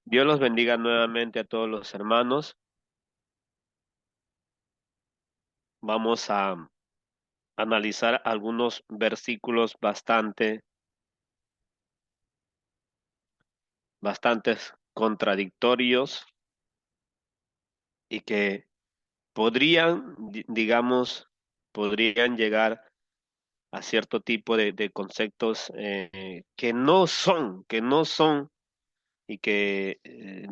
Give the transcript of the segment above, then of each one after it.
Dios los bendiga nuevamente a todos los hermanos. Vamos a analizar algunos versículos bastantes contradictorios y que digamos, podrían llegar a cierto tipo de conceptos que no son y que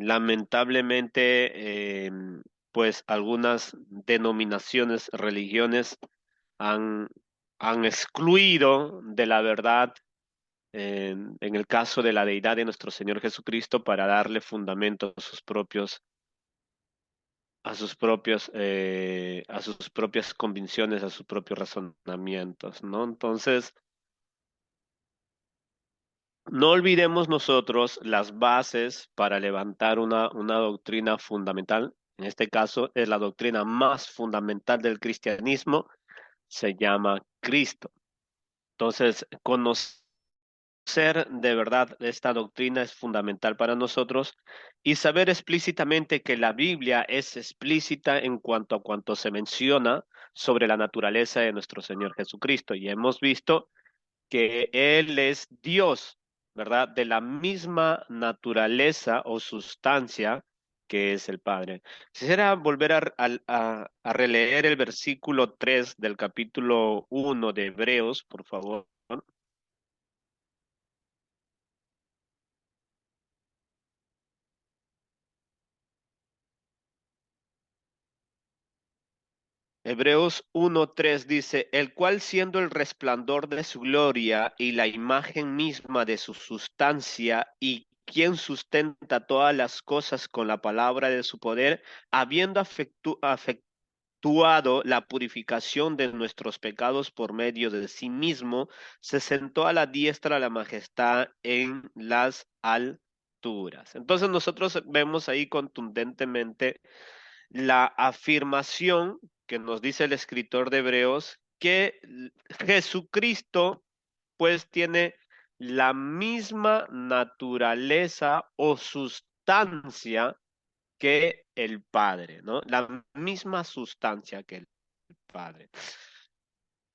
lamentablemente pues algunas denominaciones, religiones han, han excluido de la verdad en el caso de la deidad de nuestro Señor Jesucristo para darle fundamento a sus propias convicciones, a sus propios razonamientos, ¿no? Entonces, no olvidemos nosotros las bases para levantar una doctrina fundamental. En este caso, es la doctrina más fundamental del cristianismo, se llama Cristo. Entonces, conocer de verdad esta doctrina es fundamental para nosotros y saber explícitamente que la Biblia es explícita en cuanto a cuanto se menciona sobre la naturaleza de nuestro Señor Jesucristo. Y hemos visto que Él es Dios, ¿verdad? De la misma naturaleza o sustancia que es el Padre. Quisiera volver a releer el versículo 3 del capítulo 1 de Hebreos, por favor. Hebreos 1:3 dice, el cual siendo el resplandor de su gloria y la imagen misma de su sustancia y quien sustenta todas las cosas con la palabra de su poder, habiendo efectuado la purificación de nuestros pecados por medio de sí mismo, se sentó a la diestra de la majestad en las alturas. Entonces nosotros vemos ahí contundentemente la afirmación que nos dice el escritor de Hebreos que Jesucristo pues tiene la misma naturaleza o sustancia que el Padre, ¿no? La misma sustancia que el Padre.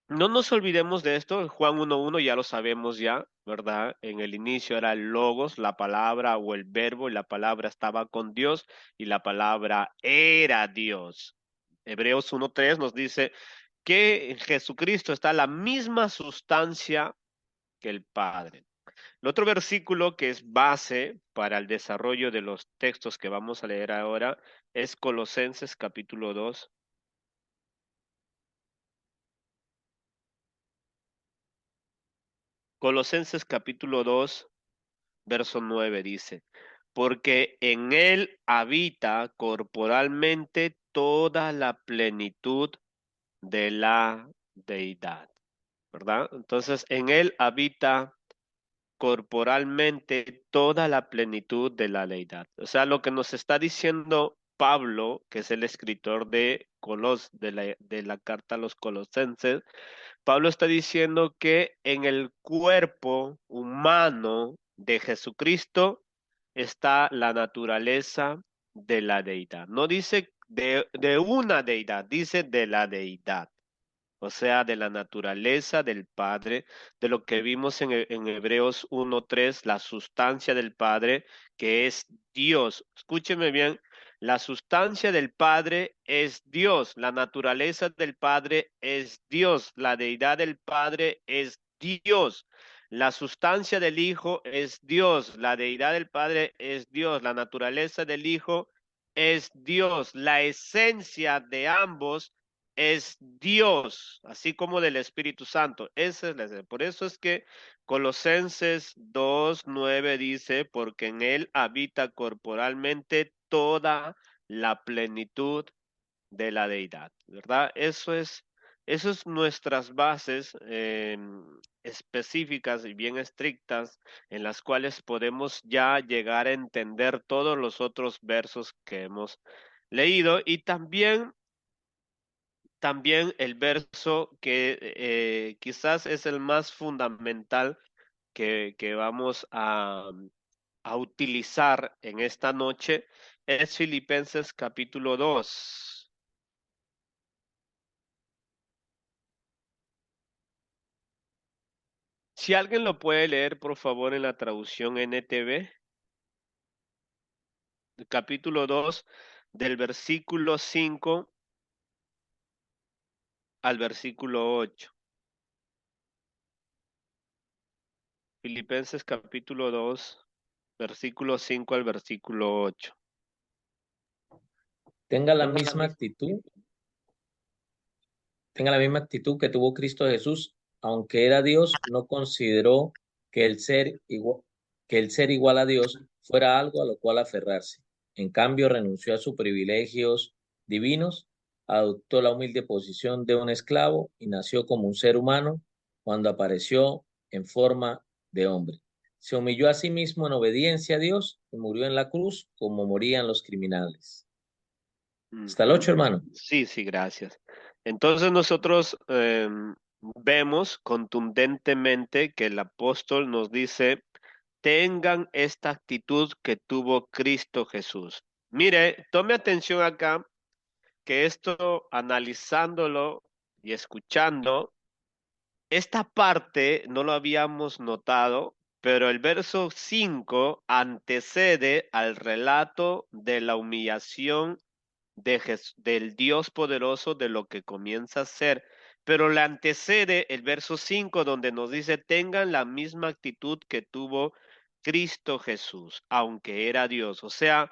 No nos olvidemos de esto, Juan 1:1 ya lo sabemos ya, ¿verdad? En el inicio era el logos, la palabra o el verbo, y la palabra estaba con Dios y la palabra era Dios. Hebreos 1:3 nos dice que en Jesucristo está la misma sustancia que el Padre. El otro versículo que es base para el desarrollo de los textos que vamos a leer ahora es Colosenses capítulo 2. Colosenses capítulo 2 verso 9 dice, porque en él habita corporalmente toda la plenitud de la deidad, ¿verdad? Entonces, en él habita corporalmente toda la plenitud de la deidad. O sea, lo que nos está diciendo Pablo, que es el escritor de la carta a los Colosenses, Pablo está diciendo que en el cuerpo humano de Jesucristo está la naturaleza de la deidad. No dice de una deidad, dice de la deidad. O sea, de la naturaleza del Padre, de lo que vimos en Hebreos 1:3, la sustancia del Padre, que es Dios. Escúcheme bien, la sustancia del Padre es Dios, la naturaleza del Padre es Dios, la deidad del Padre es Dios. La sustancia del Hijo es Dios, la deidad del Padre es Dios, la naturaleza del Hijo es Dios, la esencia de ambos es Dios, así como del Espíritu Santo. Esa es la esencia. Por eso es que Colosenses 2:9 dice, porque en él habita corporalmente toda la plenitud de la deidad, ¿verdad? Eso es nuestras bases específicas y bien estrictas en las cuales podemos ya llegar a entender todos los otros versos que hemos leído y también el verso que quizás es el más fundamental que vamos a utilizar en esta noche es Filipenses capítulo 2. Si alguien lo puede leer, por favor, en la traducción NTV, capítulo 2, del versículo 5 al versículo 8. Filipenses capítulo 2, versículo 5 al versículo 8. Tenga la misma actitud, tenga la misma actitud que tuvo Cristo Jesús, aunque era Dios, no consideró que que el ser igual a Dios fuera algo a lo cual aferrarse. En cambio, renunció a sus privilegios divinos, adoptó la humilde posición de un esclavo y nació como un ser humano cuando apareció en forma de hombre. Se humilló a sí mismo en obediencia a Dios y murió en la cruz como morían los criminales. Hasta el Ujú. 8, hermano. Sí, sí, gracias. Entonces nosotros vemos contundentemente que el apóstol nos dice, tengan esta actitud que tuvo Cristo Jesús. Mire, tome atención acá, que esto analizándolo y escuchando, esta parte no lo habíamos notado, pero el verso 5 antecede al relato de la humillación del Dios poderoso, de lo que comienza a ser, pero le antecede el verso 5 donde nos dice, tengan la misma actitud que tuvo Cristo Jesús, aunque era Dios. O sea,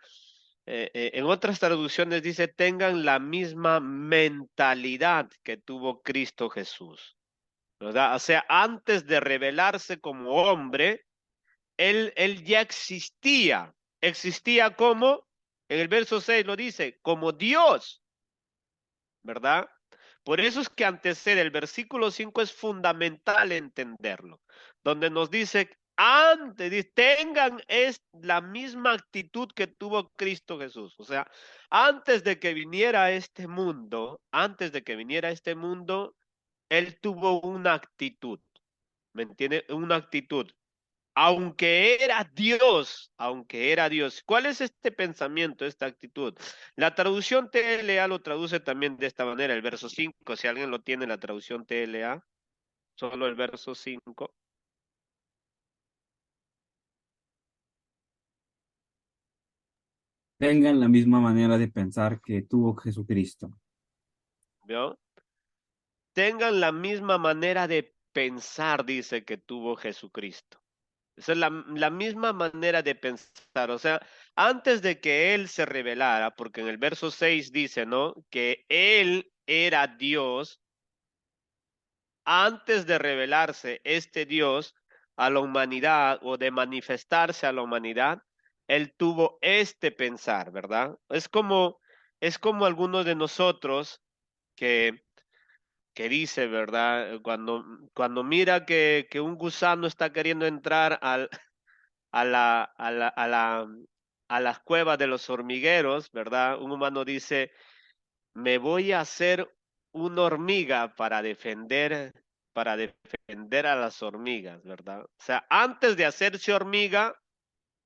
en otras traducciones dice, tengan la misma mentalidad que tuvo Cristo Jesús, ¿verdad? O sea, antes de revelarse como hombre, él ya existía como, en el verso 6 lo dice, como Dios, ¿verdad? Por eso es que antecede el versículo 5 es fundamental entenderlo, donde nos dice, antes, tengan la misma actitud que tuvo Cristo Jesús. O sea, antes de que viniera a este mundo, él tuvo una actitud, ¿me entiende? Una actitud aunque era Dios. ¿Cuál es este pensamiento, esta actitud? La traducción TLA lo traduce también de esta manera, el verso 5. Si alguien lo tiene, la traducción TLA, solo el verso 5. Tengan la misma manera de pensar que tuvo Jesucristo. ¿Vio? Tengan la misma manera de pensar, dice, que tuvo Jesucristo. Esa es la misma manera de pensar. O sea, antes de que Él se revelara, porque en el verso 6 dice, ¿no? Que Él era Dios. Antes de revelarse este Dios a la humanidad o de manifestarse a la humanidad, él tuvo este pensar, ¿verdad? Es como algunos de nosotros que, que dice, ¿verdad? Cuando mira que un gusano está queriendo entrar a la, a la, a la, a las cuevas de los hormigueros, ¿verdad? Un humano dice, me voy a hacer una hormiga para defender a las hormigas, ¿verdad? O sea, antes de hacerse hormiga,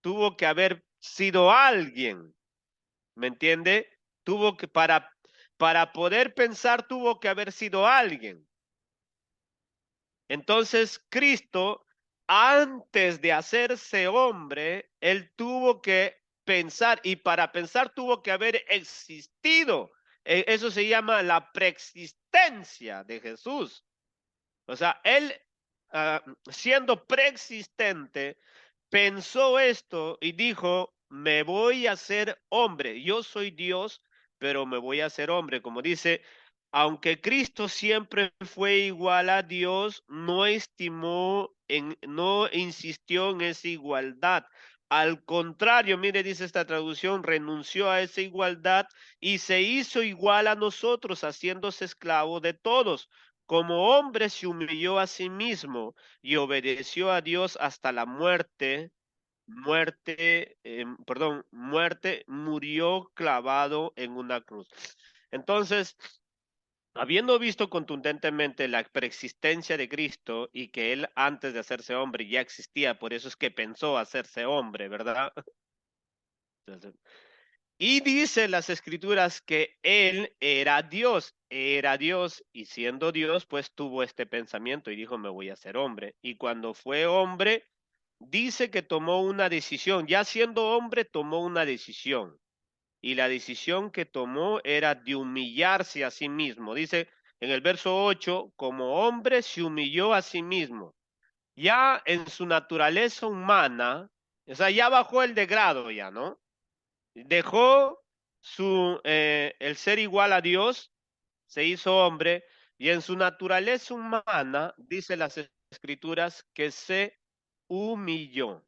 tuvo que haber sido alguien, ¿me entiende? Para poder pensar, tuvo que haber sido alguien. Entonces, Cristo, antes de hacerse hombre, él tuvo que pensar y para pensar tuvo que haber existido. Eso se llama la preexistencia de Jesús. O sea, él siendo preexistente, pensó esto y dijo, me voy a hacer hombre. Yo soy Dios, pero me voy a hacer hombre. Como dice, aunque Cristo siempre fue igual a Dios, no insistió en esa igualdad. Al contrario, mire, dice esta traducción, renunció a esa igualdad y se hizo igual a nosotros, haciéndose esclavo de todos. Como hombre se humilló a sí mismo y obedeció a Dios hasta la muerte, murió clavado en una cruz. Entonces, habiendo visto contundentemente la preexistencia de Cristo y que él antes de hacerse hombre ya existía, por eso es que pensó hacerse hombre, ¿verdad? Entonces, y dice las escrituras que él era Dios y siendo Dios, pues tuvo este pensamiento y dijo, me voy a hacer hombre. Y cuando fue hombre, dice que tomó una decisión, ya siendo hombre, tomó una decisión. Y la decisión que tomó era de humillarse a sí mismo. Dice en el verso 8, como hombre se humilló a sí mismo. Ya en su naturaleza humana, o sea, ya bajó el degrado ya, ¿no? Dejó el ser igual a Dios, se hizo hombre, y en su naturaleza humana, dice las escrituras, que se humilló.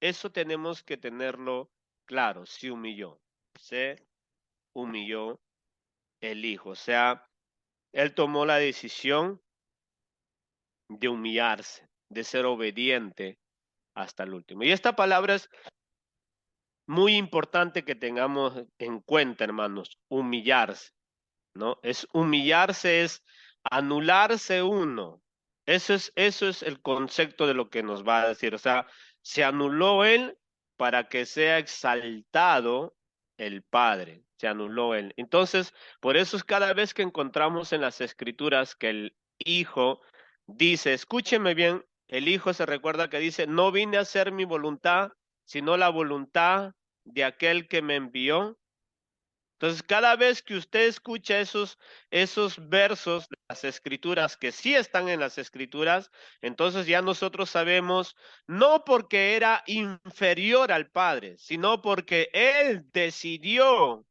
Eso tenemos que tenerlo claro, se humilló, se humilló el Hijo. O sea, él tomó la decisión de humillarse, de ser obediente hasta el último. Y esta palabra es muy importante que tengamos en cuenta, hermanos, humillarse. ¿No? Es humillarse, es anularse uno. Eso es el concepto de lo que nos va a decir. O sea, se anuló él para que sea exaltado el Padre. Se anuló él. Entonces, por eso es cada vez que encontramos en las Escrituras que el Hijo dice, escúcheme bien, el Hijo se recuerda que dice, no vine a hacer mi voluntad, sino la voluntad de aquel que me envió. Entonces, cada vez que usted escucha esos versos de las escrituras que sí están en las escrituras, entonces ya nosotros sabemos, no porque era inferior al Padre, sino porque Él decidió,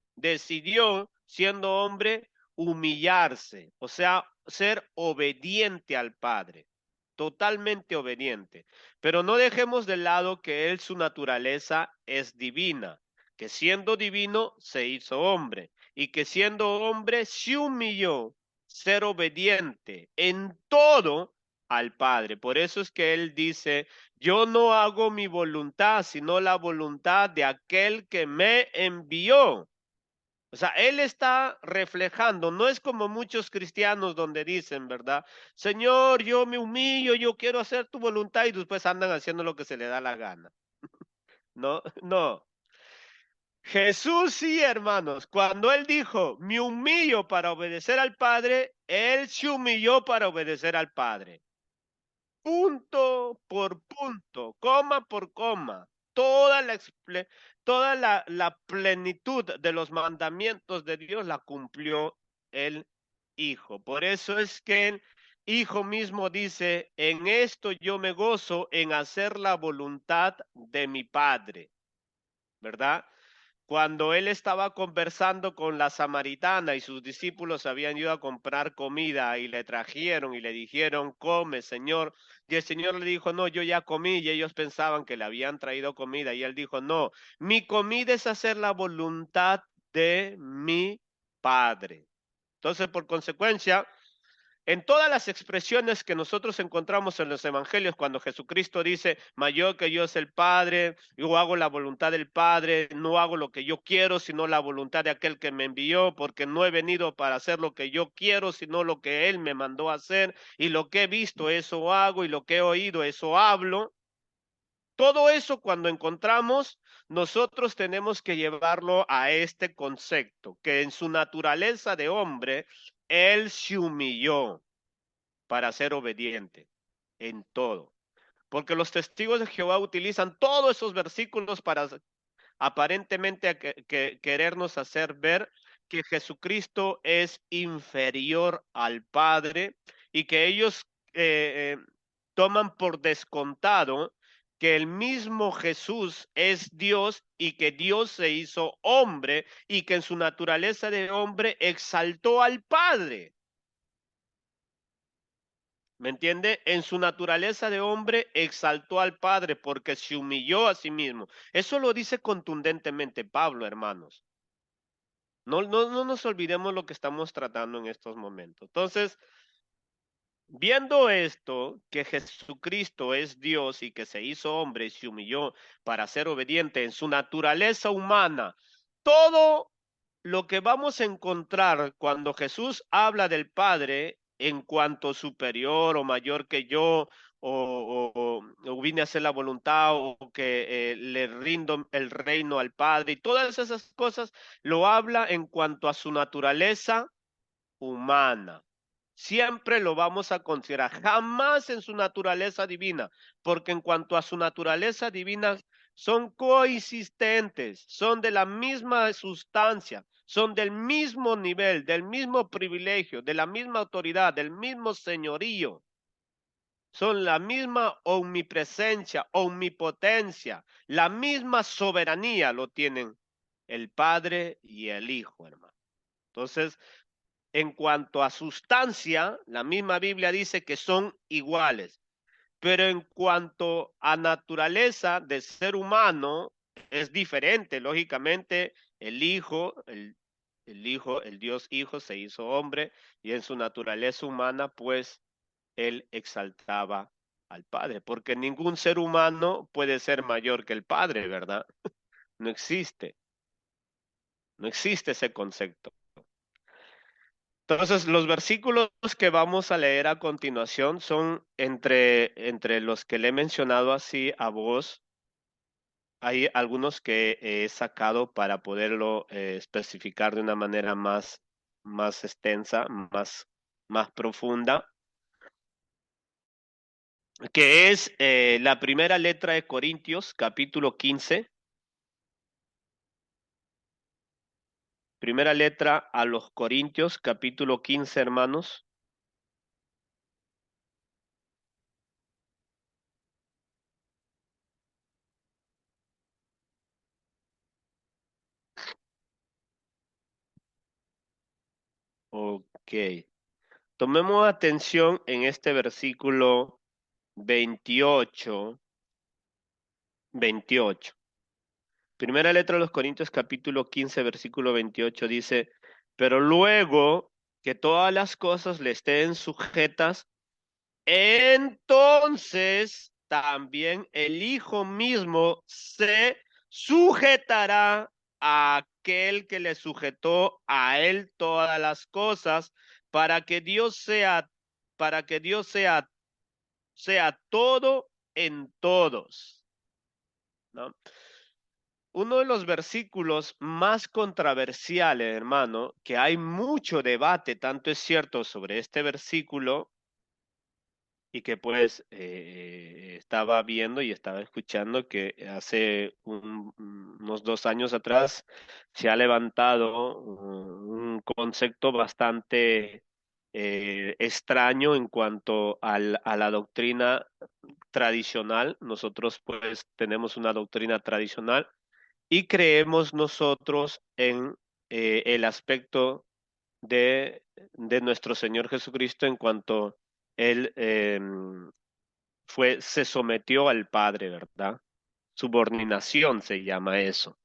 siendo hombre, humillarse, o sea, ser obediente al Padre, totalmente obediente. Pero no dejemos de lado que Él, su naturaleza es divina, que siendo divino se hizo hombre y que siendo hombre se humilló, ser obediente en todo al Padre. Por eso es que él dice, yo no hago mi voluntad, sino la voluntad de aquel que me envió. O sea, él está reflejando, no es como muchos cristianos donde dicen, ¿verdad? Señor, yo me humillo, yo quiero hacer tu voluntad y después andan haciendo lo que se le da la gana. No, no. Jesús sí, hermanos, cuando él dijo, me humillo para obedecer al Padre, él se humilló para obedecer al Padre. Punto por punto, coma por coma, toda la plenitud de los mandamientos de Dios la cumplió el Hijo. Por eso es que el Hijo mismo dice, en esto yo me gozo en hacer la voluntad de mi Padre, ¿verdad? Cuando él estaba conversando con la samaritana y sus discípulos habían ido a comprar comida y le trajeron y le dijeron, come, Señor. Y el Señor le dijo, no, yo ya comí y ellos pensaban que le habían traído comida. Y él dijo, no, mi comida es hacer la voluntad de mi Padre. Entonces, por consecuencia, en todas las expresiones que nosotros encontramos en los evangelios, cuando Jesucristo dice, mayor que yo es el Padre, yo hago la voluntad del Padre, no hago lo que yo quiero, sino la voluntad de aquel que me envió, porque no he venido para hacer lo que yo quiero, sino lo que Él me mandó a hacer, y lo que he visto, eso hago, y lo que he oído, eso hablo. Todo eso cuando encontramos, nosotros tenemos que llevarlo a este concepto, que en su naturaleza de hombre, Él se humilló para ser obediente en todo. Porque los testigos de Jehová utilizan todos esos versículos para aparentemente querernos hacer ver que Jesucristo es inferior al Padre y que ellos toman por descontado que el mismo Jesús es Dios y que Dios se hizo hombre y que en su naturaleza de hombre exaltó al Padre. ¿Me entiende? En su naturaleza de hombre exaltó al Padre porque se humilló a sí mismo. Eso lo dice contundentemente Pablo, hermanos. No nos olvidemos lo que estamos tratando en estos momentos. Entonces, viendo esto, que Jesucristo es Dios y que se hizo hombre y se humilló para ser obediente en su naturaleza humana, todo lo que vamos a encontrar cuando Jesús habla del Padre en cuanto superior o mayor que yo, o vine a hacer la voluntad, o que le rindo el reino al Padre, y todas esas cosas, lo habla en cuanto a su naturaleza humana. Siempre lo vamos a considerar, jamás en su naturaleza divina, porque en cuanto a su naturaleza divina son coexistentes, son de la misma sustancia, son del mismo nivel, del mismo privilegio, de la misma autoridad, del mismo señorío, son la misma omnipresencia, omnipotencia, la misma soberanía lo tienen el Padre y el Hijo, hermano. Entonces, en cuanto a sustancia, la misma Biblia dice que son iguales, pero en cuanto a naturaleza de ser humano, es diferente. Lógicamente, el Dios Hijo se hizo hombre, y en su naturaleza humana, pues, él exaltaba al Padre, porque ningún ser humano puede ser mayor que el Padre, ¿verdad? No existe, no existe ese concepto. Entonces, los versículos que vamos a leer a continuación son entre los que le he mencionado así a vos. Hay algunos que he sacado para poderlo especificar de una manera más extensa, más profunda, que es la primera letra de Corintios, capítulo 15. Primera letra a los Corintios, capítulo 15, hermanos. Ok. Tomemos atención en este versículo 28. Primera letra de los Corintios, capítulo 15, versículo 28 dice: pero luego que todas las cosas le estén sujetas, entonces también el Hijo mismo se sujetará a aquel que le sujetó a él todas las cosas, para que Dios sea todo en todos, ¿no? Uno de los versículos más controversiales, hermano, que hay mucho debate, tanto es cierto sobre este versículo, y que pues estaba viendo y estaba escuchando que hace unos 2 años atrás se ha levantado un concepto bastante extraño en cuanto a la doctrina tradicional. Nosotros pues tenemos una doctrina tradicional y creemos nosotros en el aspecto de nuestro Señor Jesucristo en cuanto él se sometió al Padre, ¿verdad? Subordinación se llama eso.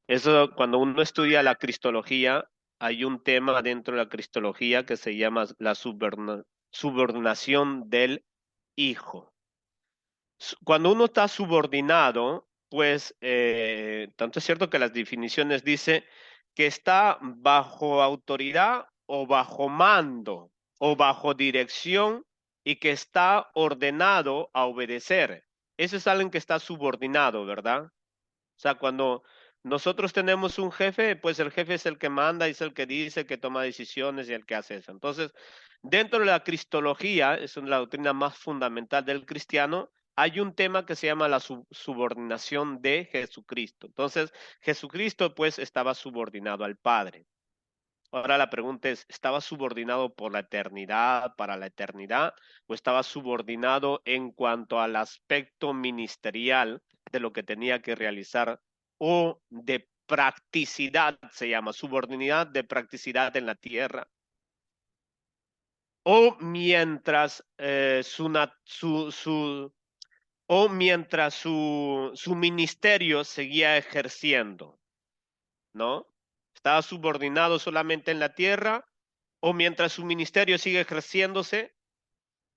Eso, cuando uno estudia la cristología, hay un tema dentro de la cristología que se llama la subordinación del Hijo. Cuando uno está subordinado, pues tanto es cierto que las definiciones dice que está bajo autoridad o bajo mando o bajo dirección, y que está ordenado a obedecer. Eso es alguien que está subordinado, ¿verdad? O sea, cuando nosotros tenemos un jefe, pues el jefe es el que manda, es el que dice, que toma decisiones y el que hace eso. Entonces, dentro de la cristología, es la doctrina más fundamental del cristiano, hay un tema que se llama la subordinación de Jesucristo. Entonces, Jesucristo pues estaba subordinado al Padre. Ahora la pregunta es, ¿estaba subordinado por la eternidad, para la eternidad, o estaba subordinado en cuanto al aspecto ministerial de lo que tenía que realizar, o de practicidad, se llama, subordinidad de practicidad en la tierra? O mientras su ministerio seguía ejerciendo, ¿no? Estaba subordinado solamente en la tierra, o mientras su ministerio sigue ejerciéndose,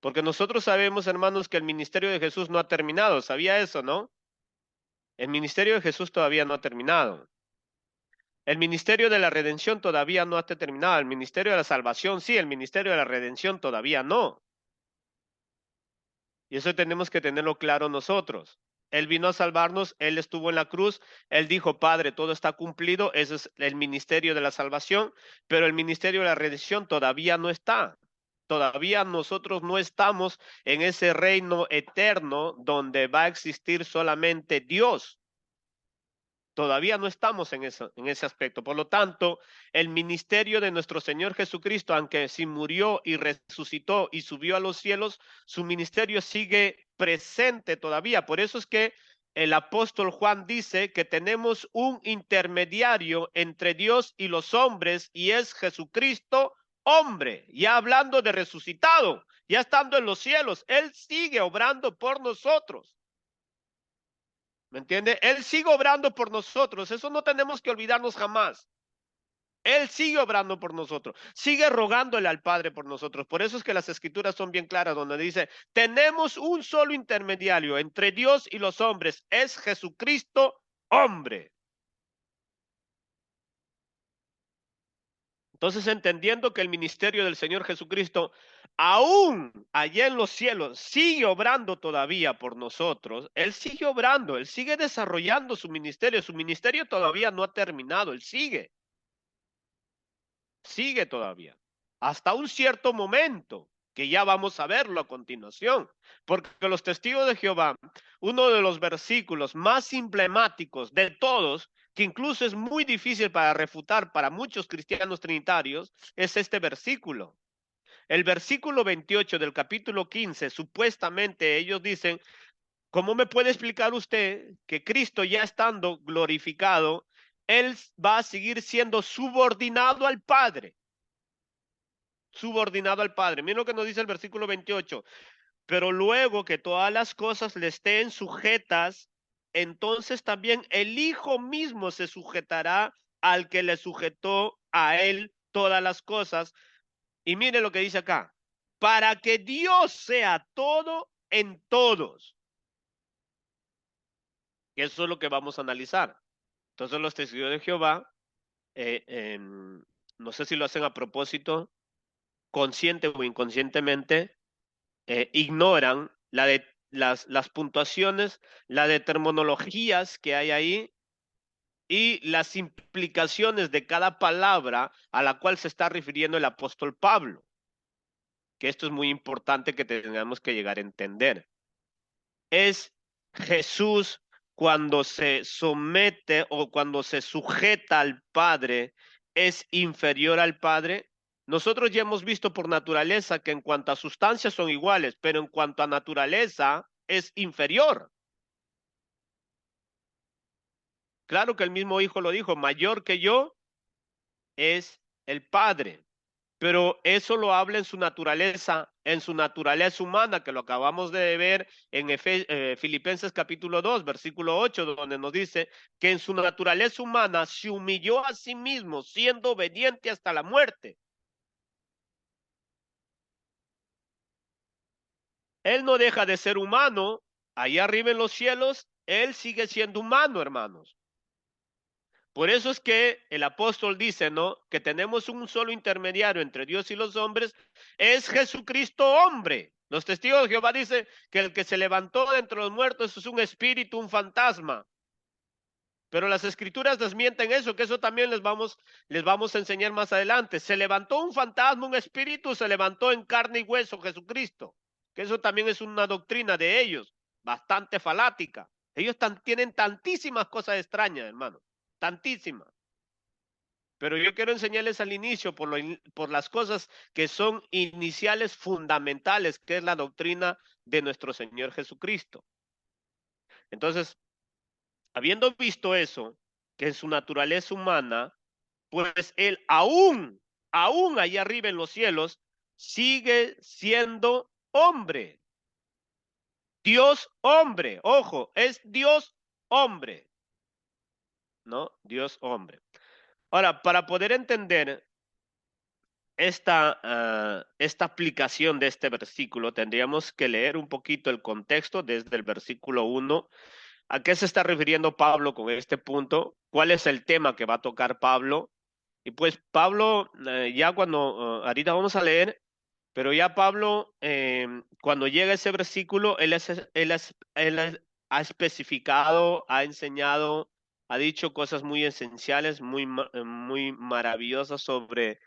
porque nosotros sabemos, hermanos, que el ministerio de Jesús no ha terminado. ¿Sabía eso, no? El ministerio de Jesús todavía no ha terminado. El ministerio de la redención todavía no ha terminado. El ministerio de la salvación sí, el ministerio de la redención todavía no. Y eso tenemos que tenerlo claro nosotros. Él vino a salvarnos, Él estuvo en la cruz, Él dijo, Padre, todo está cumplido, ese es el ministerio de la salvación, pero el ministerio de la redención todavía no está. Todavía nosotros no estamos en ese reino eterno donde va a existir solamente Dios. Todavía no estamos en ese aspecto. Por lo tanto, el ministerio de nuestro Señor Jesucristo, aunque sí murió y resucitó y subió a los cielos, su ministerio sigue presente todavía. Por eso es que el apóstol Juan dice que tenemos un intermediario entre Dios y los hombres y es Jesucristo, hombre, ya hablando de resucitado, ya estando en los cielos. Él sigue obrando por nosotros. ¿Me entiende? Él sigue obrando por nosotros. Eso no tenemos que olvidarnos jamás. Él sigue obrando por nosotros. Sigue rogándole al Padre por nosotros. Por eso es que las escrituras son bien claras donde dice, tenemos un solo intermediario entre Dios y los hombres. Es Jesucristo, hombre. Entonces, entendiendo que el ministerio del Señor Jesucristo, aún allá en los cielos, sigue obrando todavía por nosotros, Él sigue obrando, Él sigue desarrollando su ministerio todavía no ha terminado, Él sigue todavía, hasta un cierto momento, que ya vamos a verlo a continuación, porque los testigos de Jehová, uno de los versículos más emblemáticos de todos, que incluso es muy difícil para refutar para muchos cristianos trinitarios, es este versículo. El versículo 28 del capítulo 15, supuestamente ellos dicen, ¿cómo me puede explicar usted que Cristo ya estando glorificado, Él va a seguir siendo subordinado al Padre? Subordinado al Padre. Miren lo que nos dice el versículo 28. Pero luego que todas las cosas le estén sujetas, entonces también el Hijo mismo se sujetará al que le sujetó a él todas las cosas. Y mire lo que dice acá, para que Dios sea todo en todos. Y eso es lo que vamos a analizar. Entonces los testigos de Jehová, no sé si lo hacen a propósito, consciente o inconscientemente, ignoran las puntuaciones, la de terminologías que hay ahí y las implicaciones de cada palabra a la cual se está refiriendo el apóstol Pablo, que esto es muy importante que tengamos que llegar a entender. Es Jesús cuando se somete o cuando se sujeta al Padre, es inferior al Padre. Nosotros ya hemos visto por naturaleza que en cuanto a sustancias son iguales, pero en cuanto a naturaleza es inferior. Claro que el mismo Hijo lo dijo, mayor que yo es el Padre. Pero eso lo habla en su naturaleza humana, que lo acabamos de ver en Filipenses capítulo 2, versículo 8, donde nos dice que en su naturaleza humana se humilló a sí mismo, siendo obediente hasta la muerte. Él no deja de ser humano, allá arriba en los cielos, él sigue siendo humano, hermanos. Por eso es que el apóstol dice, ¿no? Que tenemos un solo intermediario entre Dios y los hombres, es Jesucristo hombre. Los testigos de Jehová dicen que el que se levantó de entre los muertos es un espíritu, un fantasma. Pero las escrituras desmienten eso, que eso también les vamos a enseñar más adelante. Se levantó un fantasma, un espíritu, se levantó en carne y hueso Jesucristo. Que eso también es una doctrina de ellos, bastante falática. Ellos tienen tantísimas cosas extrañas, hermano, tantísimas. Pero yo quiero enseñarles al inicio por las cosas que son iniciales fundamentales, que es la doctrina de nuestro Señor Jesucristo. Entonces, habiendo visto eso, que en su naturaleza humana, pues Él aún allá arriba en los cielos, sigue siendo hombre. Dios hombre, ojo, es Dios hombre, ¿no? Dios hombre. Ahora, para poder entender esta aplicación de este versículo, tendríamos que leer un poquito el contexto desde el versículo 1 ¿A qué se está refiriendo Pablo con este punto? ¿Cuál es el tema que va a tocar Pablo? Y pues Pablo, ya cuando, ahorita vamos a leer, pero ya Pablo, cuando llega ese versículo, ha especificado, ha enseñado, ha dicho cosas muy esenciales, muy maravillosas sobre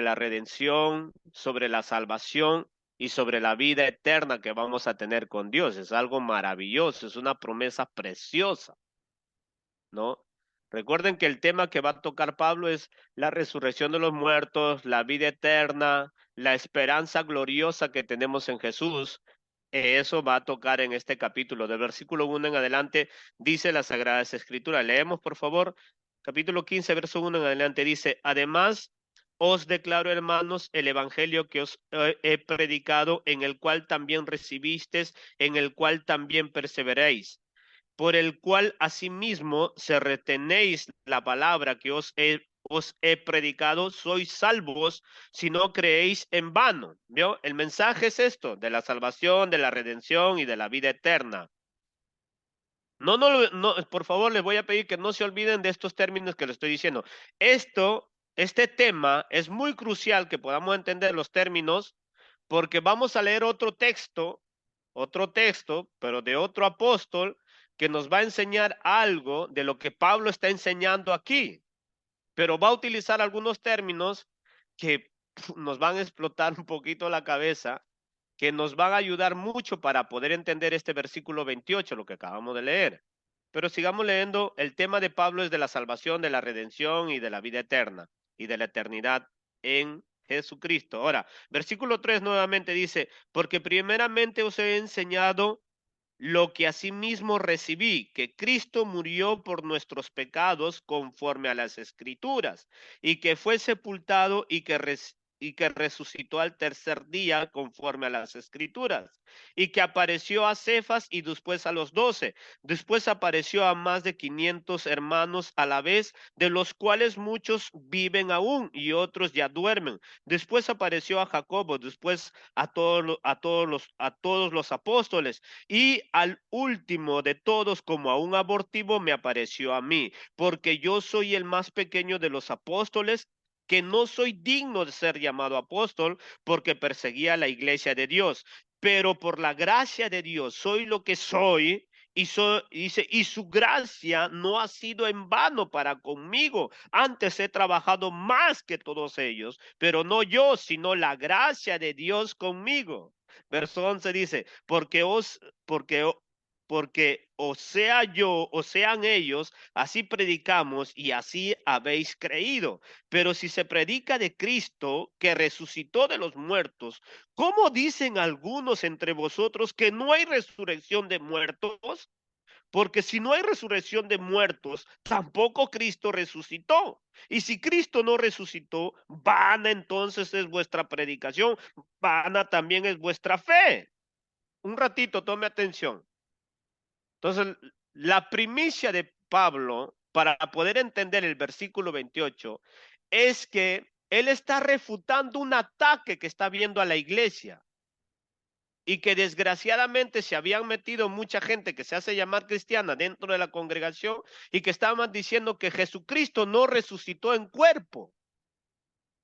la redención, sobre la salvación y sobre la vida eterna que vamos a tener con Dios. Es algo maravilloso, es una promesa preciosa, ¿no? Recuerden que el tema que va a tocar Pablo es la resurrección de los muertos, la vida eterna, la esperanza gloriosa que tenemos en Jesús. Eso va a tocar en este capítulo. Del versículo 1 en adelante dice las Sagradas Escrituras. Leemos, por favor, capítulo 15, verso 1 en adelante. Dice, además, os declaro, hermanos, el evangelio que os he predicado, en el cual también recibisteis, en el cual también perseveréis, por el cual asimismo se retenéis la palabra que os he predicado, sois salvos si no creéis en vano. ¿Vio? El mensaje es esto, de la salvación, de la redención y de la vida eterna. No, por favor, les voy a pedir que no se olviden de estos términos que les estoy diciendo. Este tema es muy crucial que podamos entender los términos, porque vamos a leer otro texto, pero de otro apóstol, que nos va a enseñar algo de lo que Pablo está enseñando aquí, pero va a utilizar algunos términos que nos van a explotar un poquito la cabeza, que nos van a ayudar mucho para poder entender este versículo 28, lo que acabamos de leer. Pero sigamos leyendo. El tema de Pablo es de la salvación, de la redención y de la vida eterna y de la eternidad en Jesucristo. Ahora, versículo 3 nuevamente dice, porque primeramente os he enseñado lo que asimismo recibí, que Cristo murió por nuestros pecados conforme a las Escrituras, y que fue sepultado y que resucitó al tercer día conforme a las Escrituras, y que apareció a Cefas y después a los 12. Después apareció a más de 500 hermanos a la vez, de los cuales muchos viven aún y otros ya duermen. Después apareció a Jacobo, después a todos los apóstoles, y al último de todos, como a un abortivo, me apareció a mí, porque yo soy el más pequeño de los apóstoles, que no soy digno de ser llamado apóstol, porque perseguía la iglesia de Dios. Pero por la gracia de Dios soy lo que soy, dice, y su gracia no ha sido en vano para conmigo. Antes he trabajado más que todos ellos, pero no yo, sino la gracia de Dios conmigo. Verso 11 dice, porque, porque o sea yo o sean ellos, así predicamos y así habéis creído. Pero si se predica de Cristo que resucitó de los muertos, ¿cómo dicen algunos entre vosotros que no hay resurrección de muertos? Porque si no hay resurrección de muertos, tampoco Cristo resucitó. Y si Cristo no resucitó, vana entonces es vuestra predicación, vana también es vuestra fe. Un ratito, tome atención. Entonces, la primicia de Pablo para poder entender el versículo 28 es que él está refutando un ataque que está viendo a la iglesia, y que desgraciadamente se habían metido mucha gente que se hace llamar cristiana dentro de la congregación y que estaban diciendo que Jesucristo no resucitó en cuerpo.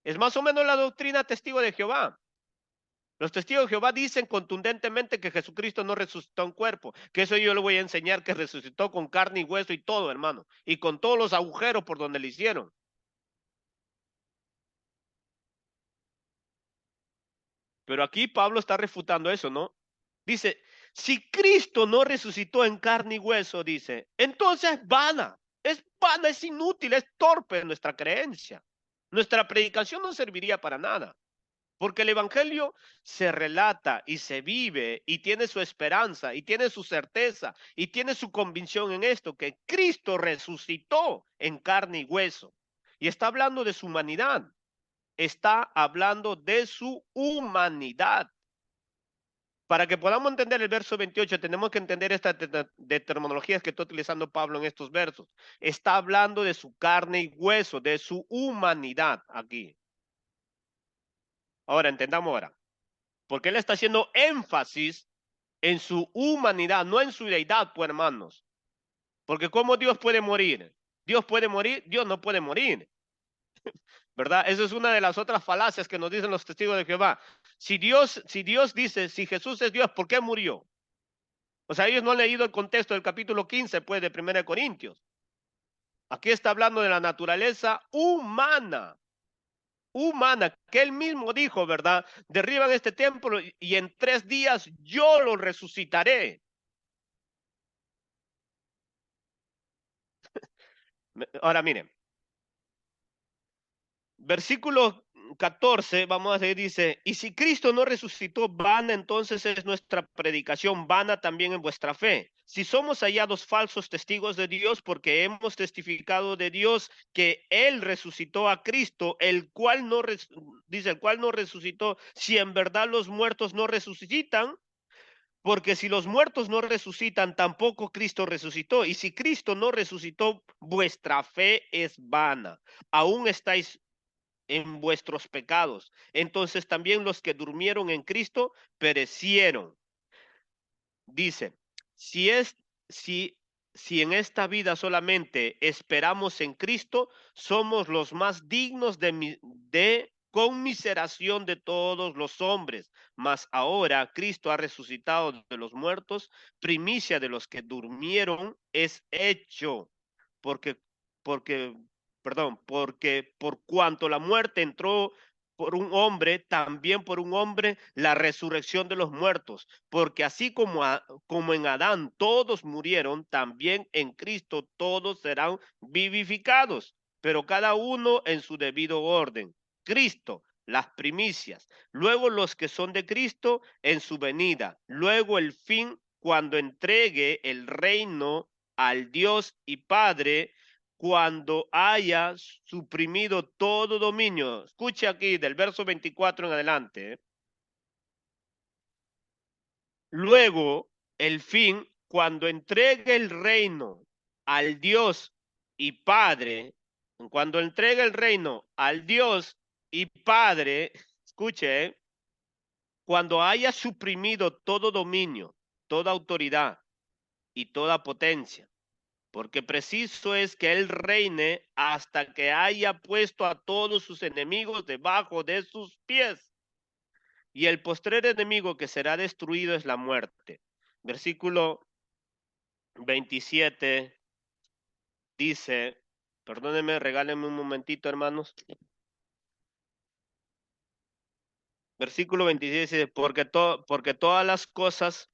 Es más o menos la doctrina testigo de Jehová. Los testigos de Jehová dicen contundentemente que Jesucristo no resucitó en cuerpo, que eso yo le voy a enseñar, que resucitó con carne y hueso y todo, hermano, y con todos los agujeros por donde le hicieron. Pero aquí Pablo está refutando eso, ¿no? Dice, si Cristo no resucitó en carne y hueso, dice, entonces es vana, es inútil, es torpe nuestra creencia. Nuestra predicación no serviría para nada, porque el evangelio se relata y se vive y tiene su esperanza y tiene su certeza y tiene su convicción en esto, que Cristo resucitó en carne y hueso. Y está hablando de su humanidad, está hablando de su humanidad. Para que podamos entender el verso 28, tenemos que entender esta de terminologías que está utilizando Pablo en estos versos. Está hablando de su carne y hueso, de su humanidad aquí. Ahora, entendamos ahora. Porque él está haciendo énfasis en su humanidad, no en su deidad, pues hermanos. Porque ¿cómo Dios puede morir? Dios puede morir, Dios no puede morir, ¿verdad? Esa es una de las otras falacias que nos dicen los testigos de Jehová. Si Dios dice, si Jesús es Dios, ¿por qué murió? O sea, ellos no han leído el contexto del capítulo 15, pues, de 1 Corintios. Aquí está hablando de la naturaleza humana, que él mismo dijo, ¿verdad? Derriban este templo y en 3 días yo lo resucitaré. Ahora miren, versículo 14, vamos a seguir, dice, y si Cristo no resucitó, vana entonces es nuestra predicación, vana también en vuestra fe. Si somos hallados falsos testigos de Dios, porque hemos testificado de Dios que Él resucitó a Cristo, el cual no, dice, el cual no resucitó, si en verdad los muertos no resucitan, porque si los muertos no resucitan, tampoco Cristo resucitó. Y si Cristo no resucitó, vuestra fe es vana. Aún estáis en vuestros pecados. Entonces también los que durmieron en Cristo perecieron. Dice, si es, si, si en esta vida solamente esperamos en Cristo, somos los más dignos de conmiseración de todos los hombres. Mas ahora Cristo ha resucitado de los muertos, primicia de los que durmieron es hecho, porque, porque, porque por cuanto la muerte entró por un hombre, también por un hombre la resurrección de los muertos, porque así como en Adán todos murieron, también en Cristo todos serán vivificados, pero cada uno en su debido orden. Cristo, las primicias, luego los que son de Cristo en su venida, luego el fin cuando entregue el reino al Dios y Padre, cuando haya suprimido todo dominio. Escuche aquí del verso 24 en adelante. Luego, el fin, cuando entregue el reino al Dios y Padre, cuando entregue el reino al Dios y Padre, escuche, cuando haya suprimido todo dominio, toda autoridad y toda potencia, porque preciso es que él reine hasta que haya puesto a todos sus enemigos debajo de sus pies. Y el postrer enemigo que será destruido es la muerte. Versículo 27 dice, perdónenme, regálenme un momentito, hermanos. Versículo 27 dice, porque todas las cosas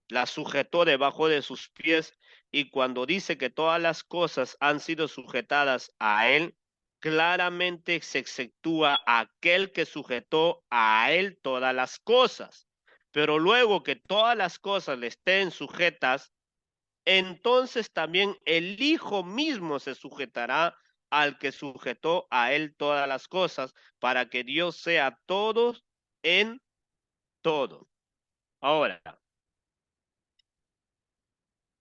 las sujetó debajo de sus pies, y cuando dice que todas las cosas han sido sujetadas a él, claramente se exceptúa aquel que sujetó a él todas las cosas. Pero luego que todas las cosas le estén sujetas, entonces también el Hijo mismo se sujetará al que sujetó a él todas las cosas, para que Dios sea todos en todo. Ahora,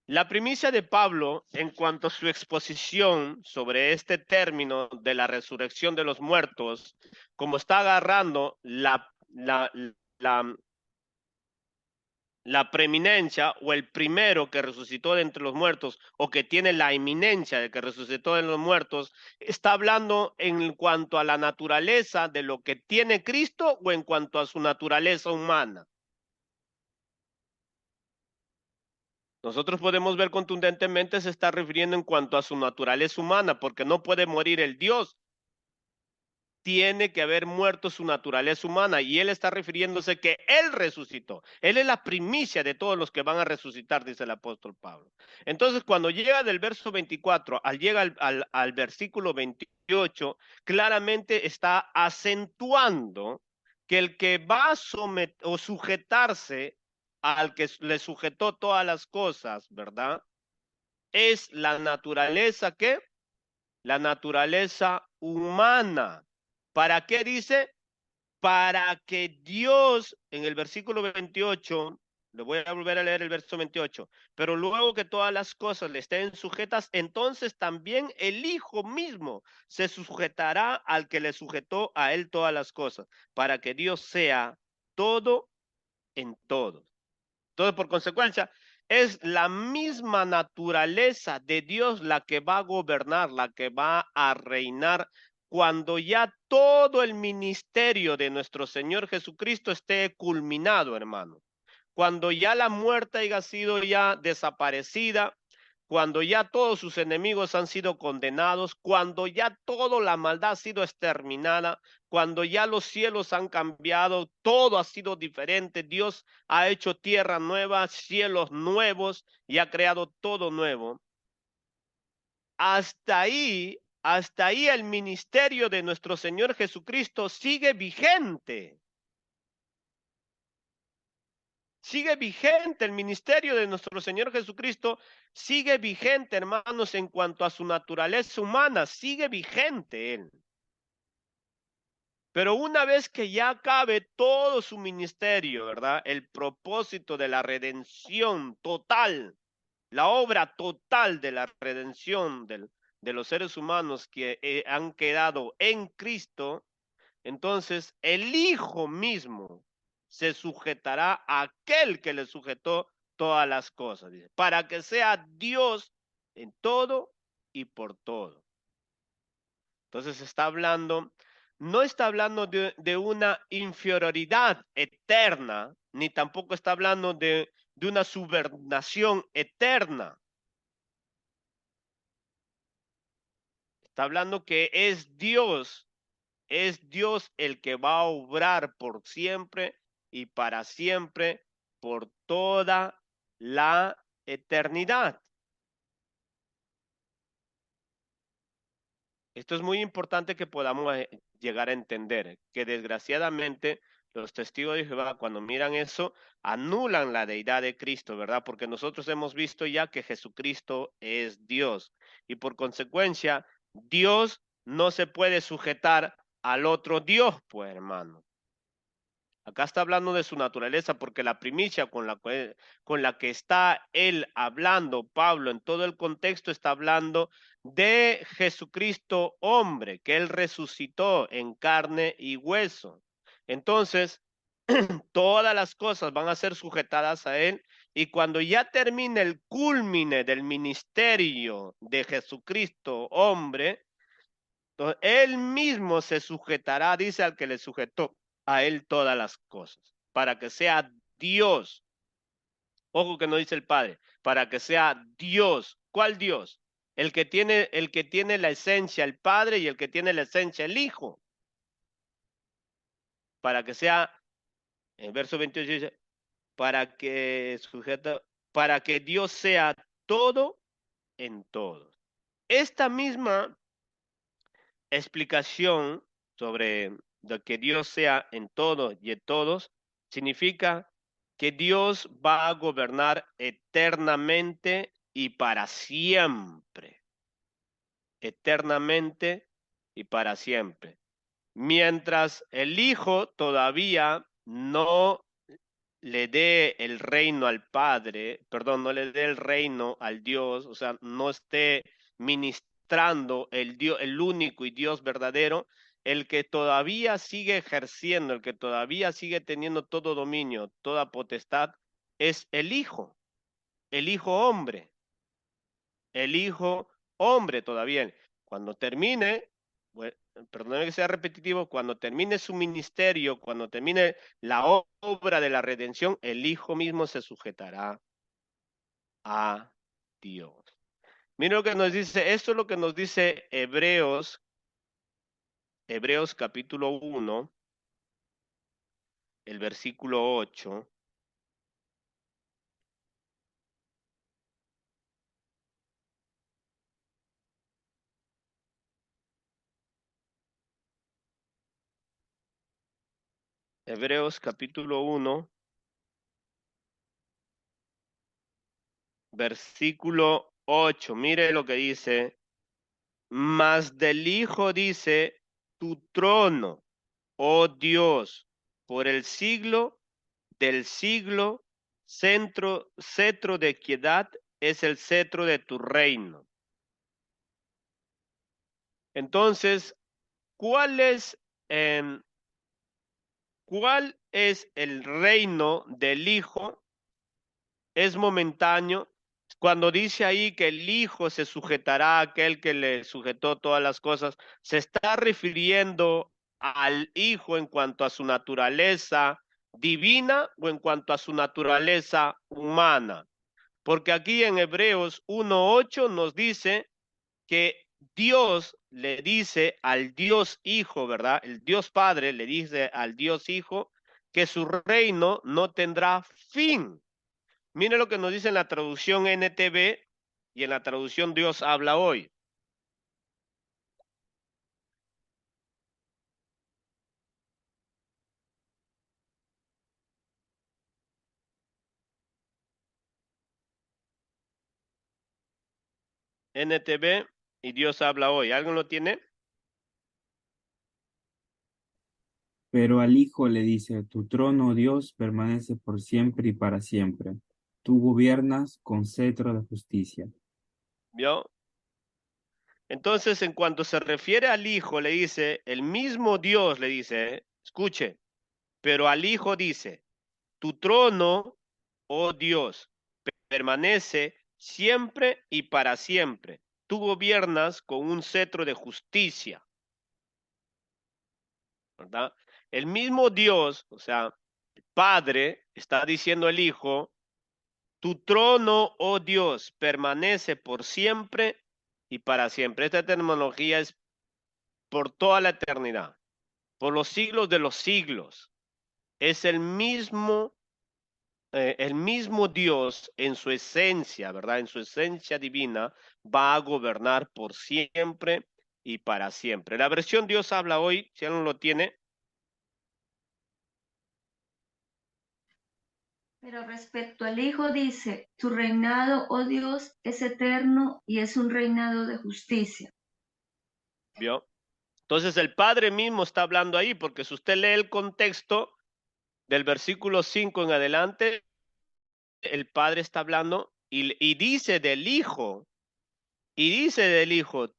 la primicia de Pablo en cuanto a su exposición sobre este término de la resurrección de los muertos, como está agarrando la preeminencia o el primero que resucitó de entre los muertos o que tiene la eminencia de que resucitó de los muertos, está hablando en cuanto a la naturaleza de lo que tiene Cristo o en cuanto a su naturaleza humana. Nosotros podemos ver contundentemente se está refiriendo en cuanto a su naturaleza humana, porque no puede morir el Dios. Tiene que haber muerto su naturaleza humana y él está refiriéndose que él resucitó. Él es la primicia de todos los que van a resucitar, dice el apóstol Pablo. Entonces, cuando llega del verso 24 al versículo 28, claramente está acentuando que el que va a sujetarse al que le sujetó todas las cosas, ¿verdad? Es la naturaleza, ¿qué? La naturaleza humana. ¿Para qué dice? Para que Dios, en el versículo 28, le voy a volver a leer el verso 28, pero luego que todas las cosas le estén sujetas, entonces también el Hijo mismo se sujetará al que le sujetó a él todas las cosas, para que Dios sea todo en todo. Entonces, por consecuencia, es la misma naturaleza de Dios la que va a gobernar, la que va a reinar cuando ya todo el ministerio de nuestro Señor Jesucristo esté culminado, hermano. Cuando ya la muerte haya sido ya desaparecida, cuando ya todos sus enemigos han sido condenados, cuando ya toda la maldad ha sido exterminada, cuando ya los cielos han cambiado, todo ha sido diferente, Dios ha hecho tierra nueva, cielos nuevos y ha creado todo nuevo. Hasta ahí el ministerio de nuestro Señor Jesucristo sigue vigente. Sigue vigente el ministerio de nuestro Señor Jesucristo, sigue vigente, hermanos, en cuanto a su naturaleza humana, sigue vigente Él. Pero una vez que ya acabe todo su ministerio, ¿verdad? El propósito de la redención total, la obra total de la redención de los seres humanos que han quedado en Cristo, entonces el Hijo mismo se sujetará a aquel que le sujetó todas las cosas, dice, para que sea Dios en todo y por todo. Entonces no está hablando de una inferioridad eterna, ni tampoco está hablando de una subordinación eterna. Está hablando que es Dios el que va a obrar por siempre y para siempre, por toda la eternidad. Esto es muy importante que podamos llegar a entender, que desgraciadamente los testigos de Jehová cuando miran eso, anulan la deidad de Cristo, ¿verdad? Porque nosotros hemos visto ya que Jesucristo es Dios y por consecuencia Dios no se puede sujetar al otro Dios, pues hermano. Acá está hablando de su naturaleza porque la primicia con la que está él hablando, Pablo, en todo el contexto está hablando de Jesucristo hombre, que él resucitó en carne y hueso. Entonces, todas las cosas van a ser sujetadas a él y cuando ya termine el culmine del ministerio de Jesucristo hombre, entonces, él mismo se sujetará, dice al que le sujetó a él todas las cosas, para que sea Dios. Ojo que no dice el Padre, para que sea Dios. ¿Cuál Dios? El que tiene la esencia, el Padre, y el que tiene la esencia, el Hijo. Para que sea, en verso 28 dice, para que Dios sea todo en todos. Esta misma explicación sobre de que Dios sea en todo y en todos significa que Dios va a gobernar eternamente y para siempre. Eternamente y para siempre. Mientras el Hijo todavía no le dé el reino al Padre, perdón, no le dé el reino al Dios, o sea, no esté ministrando el Dios, el único y Dios verdadero, el que todavía sigue ejerciendo, el que todavía sigue teniendo todo dominio, toda potestad, es el Hijo hombre, el Hijo hombre todavía. Cuando termine, bueno, perdóneme que sea repetitivo, cuando termine su ministerio, cuando termine la obra de la redención, el Hijo mismo se sujetará a Dios. Mira lo que nos dice, esto es lo que nos dice Hebreos capítulo 1, el versículo 8. Hebreos capítulo 1, versículo 8. Mire lo que dice. Mas del Hijo dice, tu trono, oh Dios, por el siglo del siglo, cetro de equidad es el cetro de tu reino. Entonces, ¿cuál es, eh, ¿cuál es el reino del Hijo? es momentáneo. Cuando dice ahí que el Hijo se sujetará a aquel que le sujetó todas las cosas, se está refiriendo al Hijo en cuanto a su naturaleza divina o en cuanto a su naturaleza humana. Porque aquí en Hebreos 1:8 nos dice que Dios le dice al Dios Hijo, ¿verdad? El Dios Padre le dice al Dios Hijo que su reino no tendrá fin. Mire lo que nos dice en la traducción NTV y en la traducción Dios habla hoy. NTV y Dios habla hoy. ¿Alguien lo tiene? Pero al Hijo le dice, tu trono, oh Dios, permanece por siempre y para siempre. Tú gobiernas con cetro de justicia. ¿Vio? Entonces, en cuanto se refiere al Hijo, le dice, el mismo Dios le dice, escuche, pero al Hijo dice, tu trono, oh Dios, permanece siempre y para siempre. Tú gobiernas con un cetro de justicia, ¿verdad? El mismo Dios, o sea, Padre, está diciendo el Hijo, tu trono, oh Dios, permanece por siempre y para siempre. Esta terminología es por toda la eternidad, por los siglos de los siglos. Es el mismo Dios en su esencia, ¿verdad? En su esencia divina, va a gobernar por siempre y para siempre. La versión Dios habla hoy, si alguien lo tiene, Pero respecto al Hijo dice, tu reinado, oh Dios, es eterno y es un reinado de justicia. ¿vio? Entonces el Padre mismo está hablando ahí, porque si usted lee el contexto del versículo 5 en adelante, el Padre está hablando y dice del Hijo,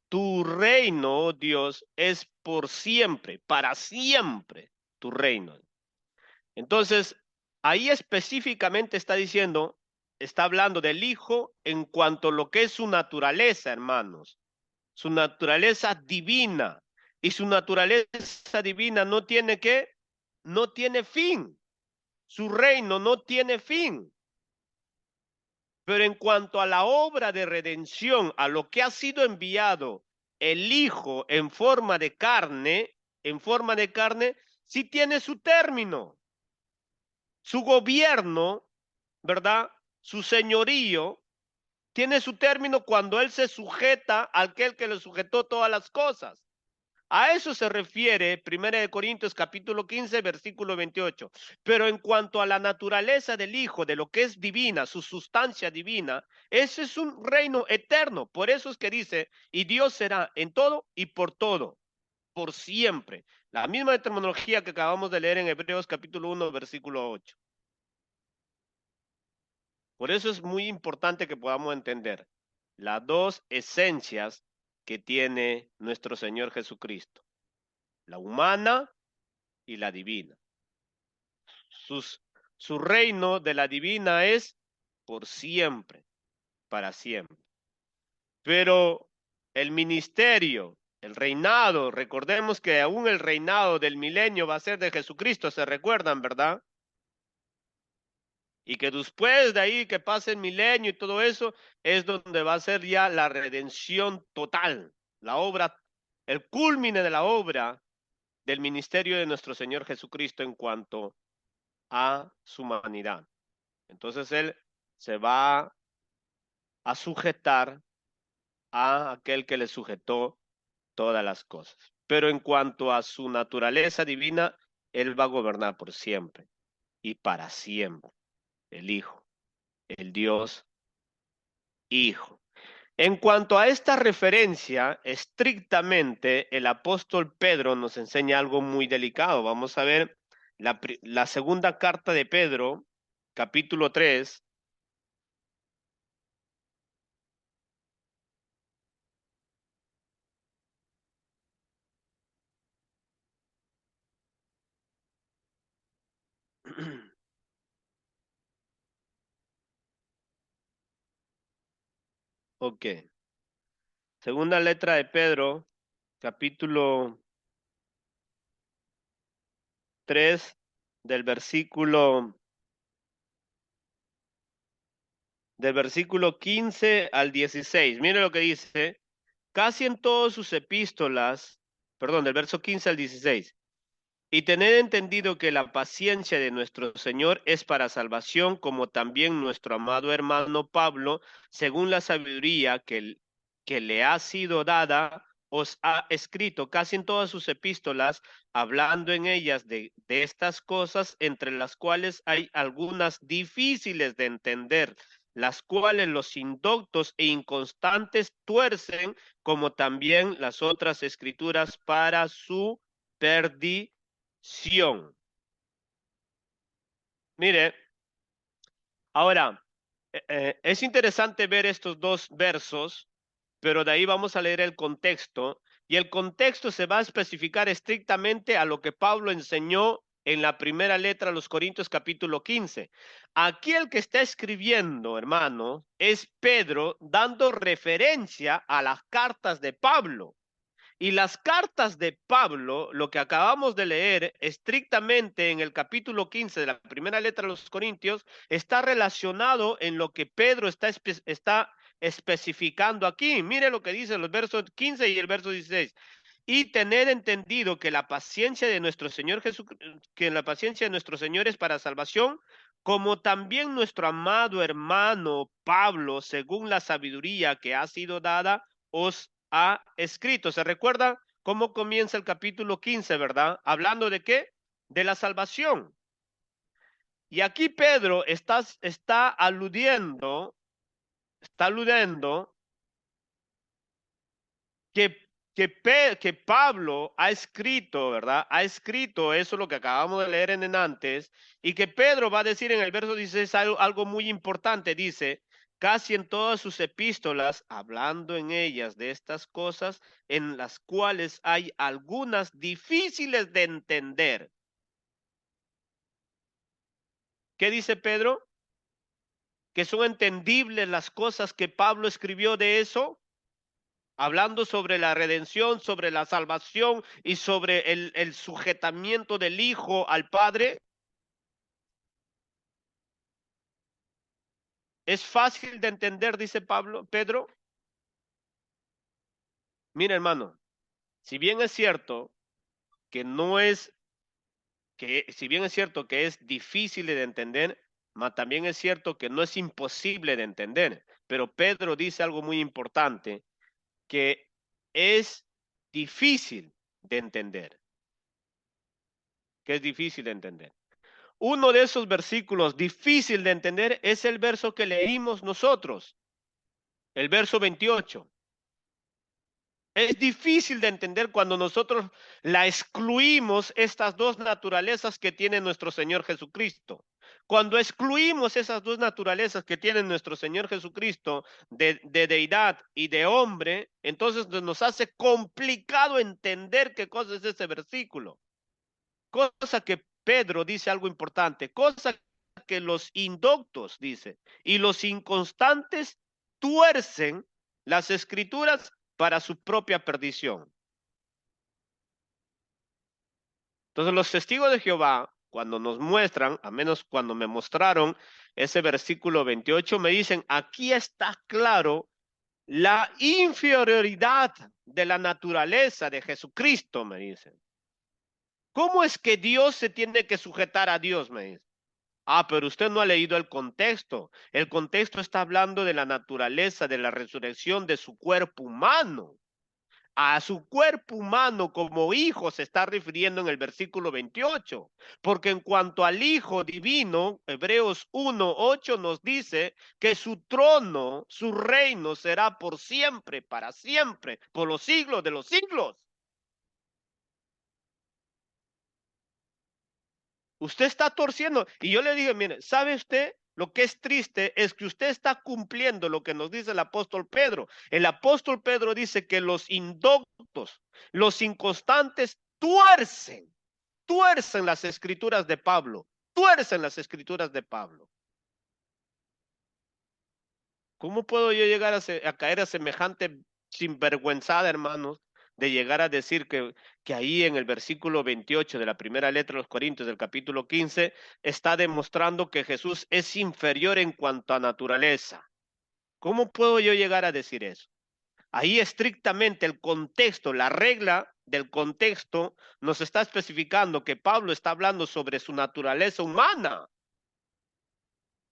tu reino, oh Dios, es por siempre, para siempre, tu reino. Entonces, ahí específicamente está diciendo, está hablando del Hijo en cuanto a lo que es su naturaleza, hermanos, su naturaleza divina. Y su naturaleza divina no tiene qué, no tiene fin. Su reino no tiene fin. Pero en cuanto a la obra de redención, a lo que ha sido enviado el Hijo en forma de carne, sí tiene su término. Su gobierno, ¿verdad? Su señorío tiene su término cuando él se sujeta a aquel que le sujetó todas las cosas. A eso se refiere 1 Corintios capítulo 15, versículo 28. Pero en cuanto a la naturaleza del Hijo, de lo que es divina, su sustancia divina, ese es un reino eterno. Por eso es que dice, y Dios será en todo, por siempre. La misma terminología que acabamos de leer en Hebreos capítulo 1, versículo 8. Por eso es muy importante que podamos entender las dos esencias que tiene nuestro Señor Jesucristo, la humana y la divina. Sus, su reino de la divina es por siempre, para siempre. Pero el ministerio, el reinado, recordemos que aún el reinado del milenio va a ser de Jesucristo, se recuerdan, ¿verdad? Y que después de ahí que pase el milenio y todo eso, es donde va a ser ya la redención total, la obra, el culmine de la obra del ministerio de nuestro Señor Jesucristo en cuanto a su humanidad. Entonces Él se va a sujetar a aquel que le sujetó todas las cosas. Pero en cuanto a su naturaleza divina, Él va a gobernar por siempre y para siempre. El Hijo, el Dios Hijo. En cuanto a esta referencia, estrictamente el apóstol Pedro nos enseña algo muy delicado. Vamos a ver la segunda carta de Pedro, capítulo 3. Ok. Segunda letra de Pedro, capítulo 3, del versículo 15 al 16. Mire lo que dice. Casi en todas sus epístolas, perdón, del verso 15 al 16. Y tened entendido que la paciencia de nuestro Señor es para salvación, como también nuestro amado hermano Pablo, según la sabiduría que le ha sido dada, os ha escrito casi en todas sus epístolas, hablando en ellas de estas cosas, entre las cuales hay algunas difíciles de entender, las cuales los indoctos e inconstantes tuercen, como también las otras escrituras para su perdición. Mire, ahora, es interesante ver estos dos versos, pero de ahí vamos a leer el contexto, y el contexto se va a especificar estrictamente a lo que Pablo enseñó en la primera letra a los Corintios capítulo 15. Aquí el que está escribiendo, hermano, es Pedro dando referencia a las cartas de Pablo. Y las cartas de Pablo, lo que acabamos de leer estrictamente en el capítulo 15 de la primera letra de los Corintios, está relacionado en lo que Pedro está especificando aquí. Mire lo que dice los versos 15 y el verso 16. Y tener entendido que la paciencia de nuestro Señor Jesucristo, que la paciencia de nuestro Señor es para salvación, como también nuestro amado hermano Pablo, según la sabiduría que ha sido dada, os ha escrito. ¿Se recuerda cómo comienza el capítulo 15, verdad? Hablando de qué? De la salvación. Y aquí Pedro está aludiendo que Pablo ha escrito, ¿verdad? Ha escrito eso, lo que acabamos de leer en antes, y que Pedro va a decir en el verso 16 algo muy importante. Dice, casi en todas sus epístolas, hablando en ellas de estas cosas, en las cuales hay algunas difíciles de entender. ¿Qué dice Pedro? Que son entendibles las cosas que Pablo escribió de eso, hablando sobre la redención, sobre la salvación y sobre el sujetamiento del Hijo al Padre. Es fácil de entender, dice Pedro. Mira, hermano, si bien es cierto que no es, si bien es cierto que es difícil de entender, también es cierto que no es imposible de entender. Pero Pedro dice algo muy importante, que es difícil de entender, que es difícil de entender. Uno de esos versículos difícil de entender es el verso que leímos nosotros, el verso 28. Es difícil de entender cuando nosotros la excluimos, estas dos naturalezas que tiene nuestro Señor Jesucristo. Cuando excluimos esas dos naturalezas que tiene nuestro Señor Jesucristo, de deidad y de hombre, entonces nos hace complicado entender qué cosa es ese versículo. Cosa que Pedro dice algo importante, cosa que los indoctos, dice, y los inconstantes tuercen las escrituras para su propia perdición. Entonces los testigos de Jehová, cuando nos muestran, a menos cuando me mostraron ese versículo 28, me dicen, aquí está claro la inferioridad de la naturaleza de Jesucristo, me dicen. ¿Cómo es que Dios se tiene que sujetar a Dios? Me dice. Ah, pero usted no ha leído el contexto. El contexto está hablando de la naturaleza, de la resurrección de su cuerpo humano. A su cuerpo humano como hijo se está refiriendo en el versículo 28. Porque en cuanto al Hijo divino, Hebreos 1:8 nos dice que su trono, su reino será por siempre, para siempre, por los siglos de los siglos. Usted está torciendo. Y yo le digo, mire, ¿sabe usted? Lo que es triste es que usted está cumpliendo lo que nos dice el apóstol Pedro. El apóstol Pedro dice que los indoctos, los inconstantes, tuercen las escrituras de Pablo, tuercen las escrituras de Pablo. ¿Cómo puedo yo llegar a caer a semejante sinvergüenzada, hermanos, de llegar a decir que ahí en el versículo 28 de la primera letra de los Corintios del capítulo 15 está demostrando que Jesús es inferior en cuanto a naturaleza? ¿Cómo puedo yo llegar a decir eso? Ahí estrictamente el contexto, la regla del contexto nos está especificando que Pablo está hablando sobre su naturaleza humana,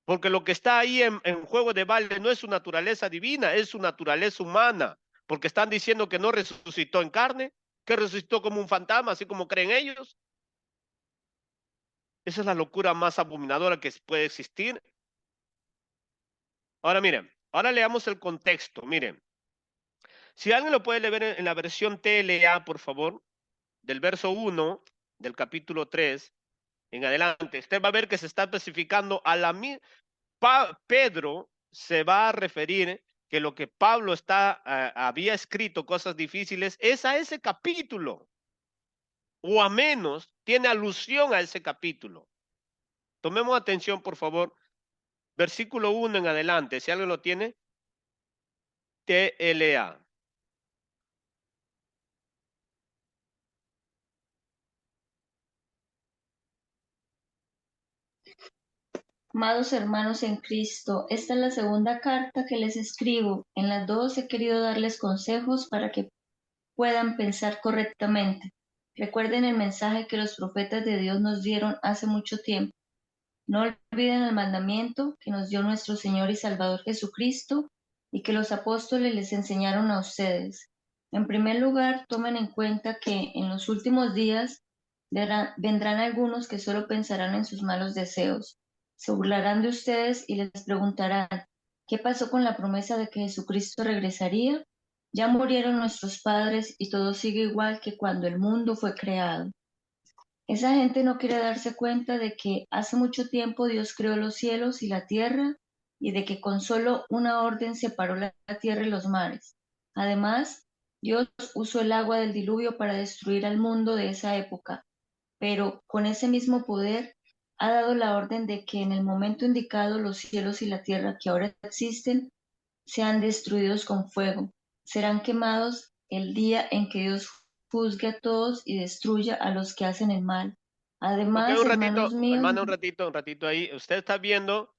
porque lo que está ahí en juego de balde no es su naturaleza divina, es su naturaleza humana, porque están diciendo que no resucitó en carne, que resucitó como un fantasma, así como creen ellos. Esa es la locura más abominadora que puede existir. Ahora miren, ahora leamos el contexto, miren. Si alguien lo puede leer en la versión TLA, por favor, del verso 1 del capítulo 3 en adelante, usted va a ver que se está especificando a la Pedro se va a referir que lo que Pablo había escrito, cosas difíciles, es a ese capítulo, o a menos tiene alusión a ese capítulo. Tomemos atención, por favor, versículo 1 en adelante, si alguien lo tiene, TLA. Amados hermanos en Cristo, esta es la segunda carta que les escribo. En las dos he querido darles consejos para que puedan pensar correctamente. Recuerden el mensaje que los profetas de Dios nos dieron hace mucho tiempo. No olviden el mandamiento que nos dio nuestro Señor y Salvador Jesucristo y que los apóstoles les enseñaron a ustedes. En primer lugar, tomen en cuenta que en los últimos días vendrán algunos que solo pensarán en sus malos deseos. Se burlarán de ustedes y les preguntarán, ¿qué pasó con la promesa de que Jesucristo regresaría? Ya murieron nuestros padres y todo sigue igual que cuando el mundo fue creado. Esa gente no quiere darse cuenta de que hace mucho tiempo Dios creó los cielos y la tierra y de que con solo una orden separó la tierra y los mares. Además, Dios usó el agua del diluvio para destruir al mundo de esa época, pero con ese mismo poder ha dado la orden de que en el momento indicado los cielos y la tierra que ahora existen sean destruidos con fuego. Serán quemados el día en que Dios juzgue a todos y destruya a los que hacen el mal. Ok, Además, un hermanos ratito, míos, hermana, un ratito ahí. Usted está viendo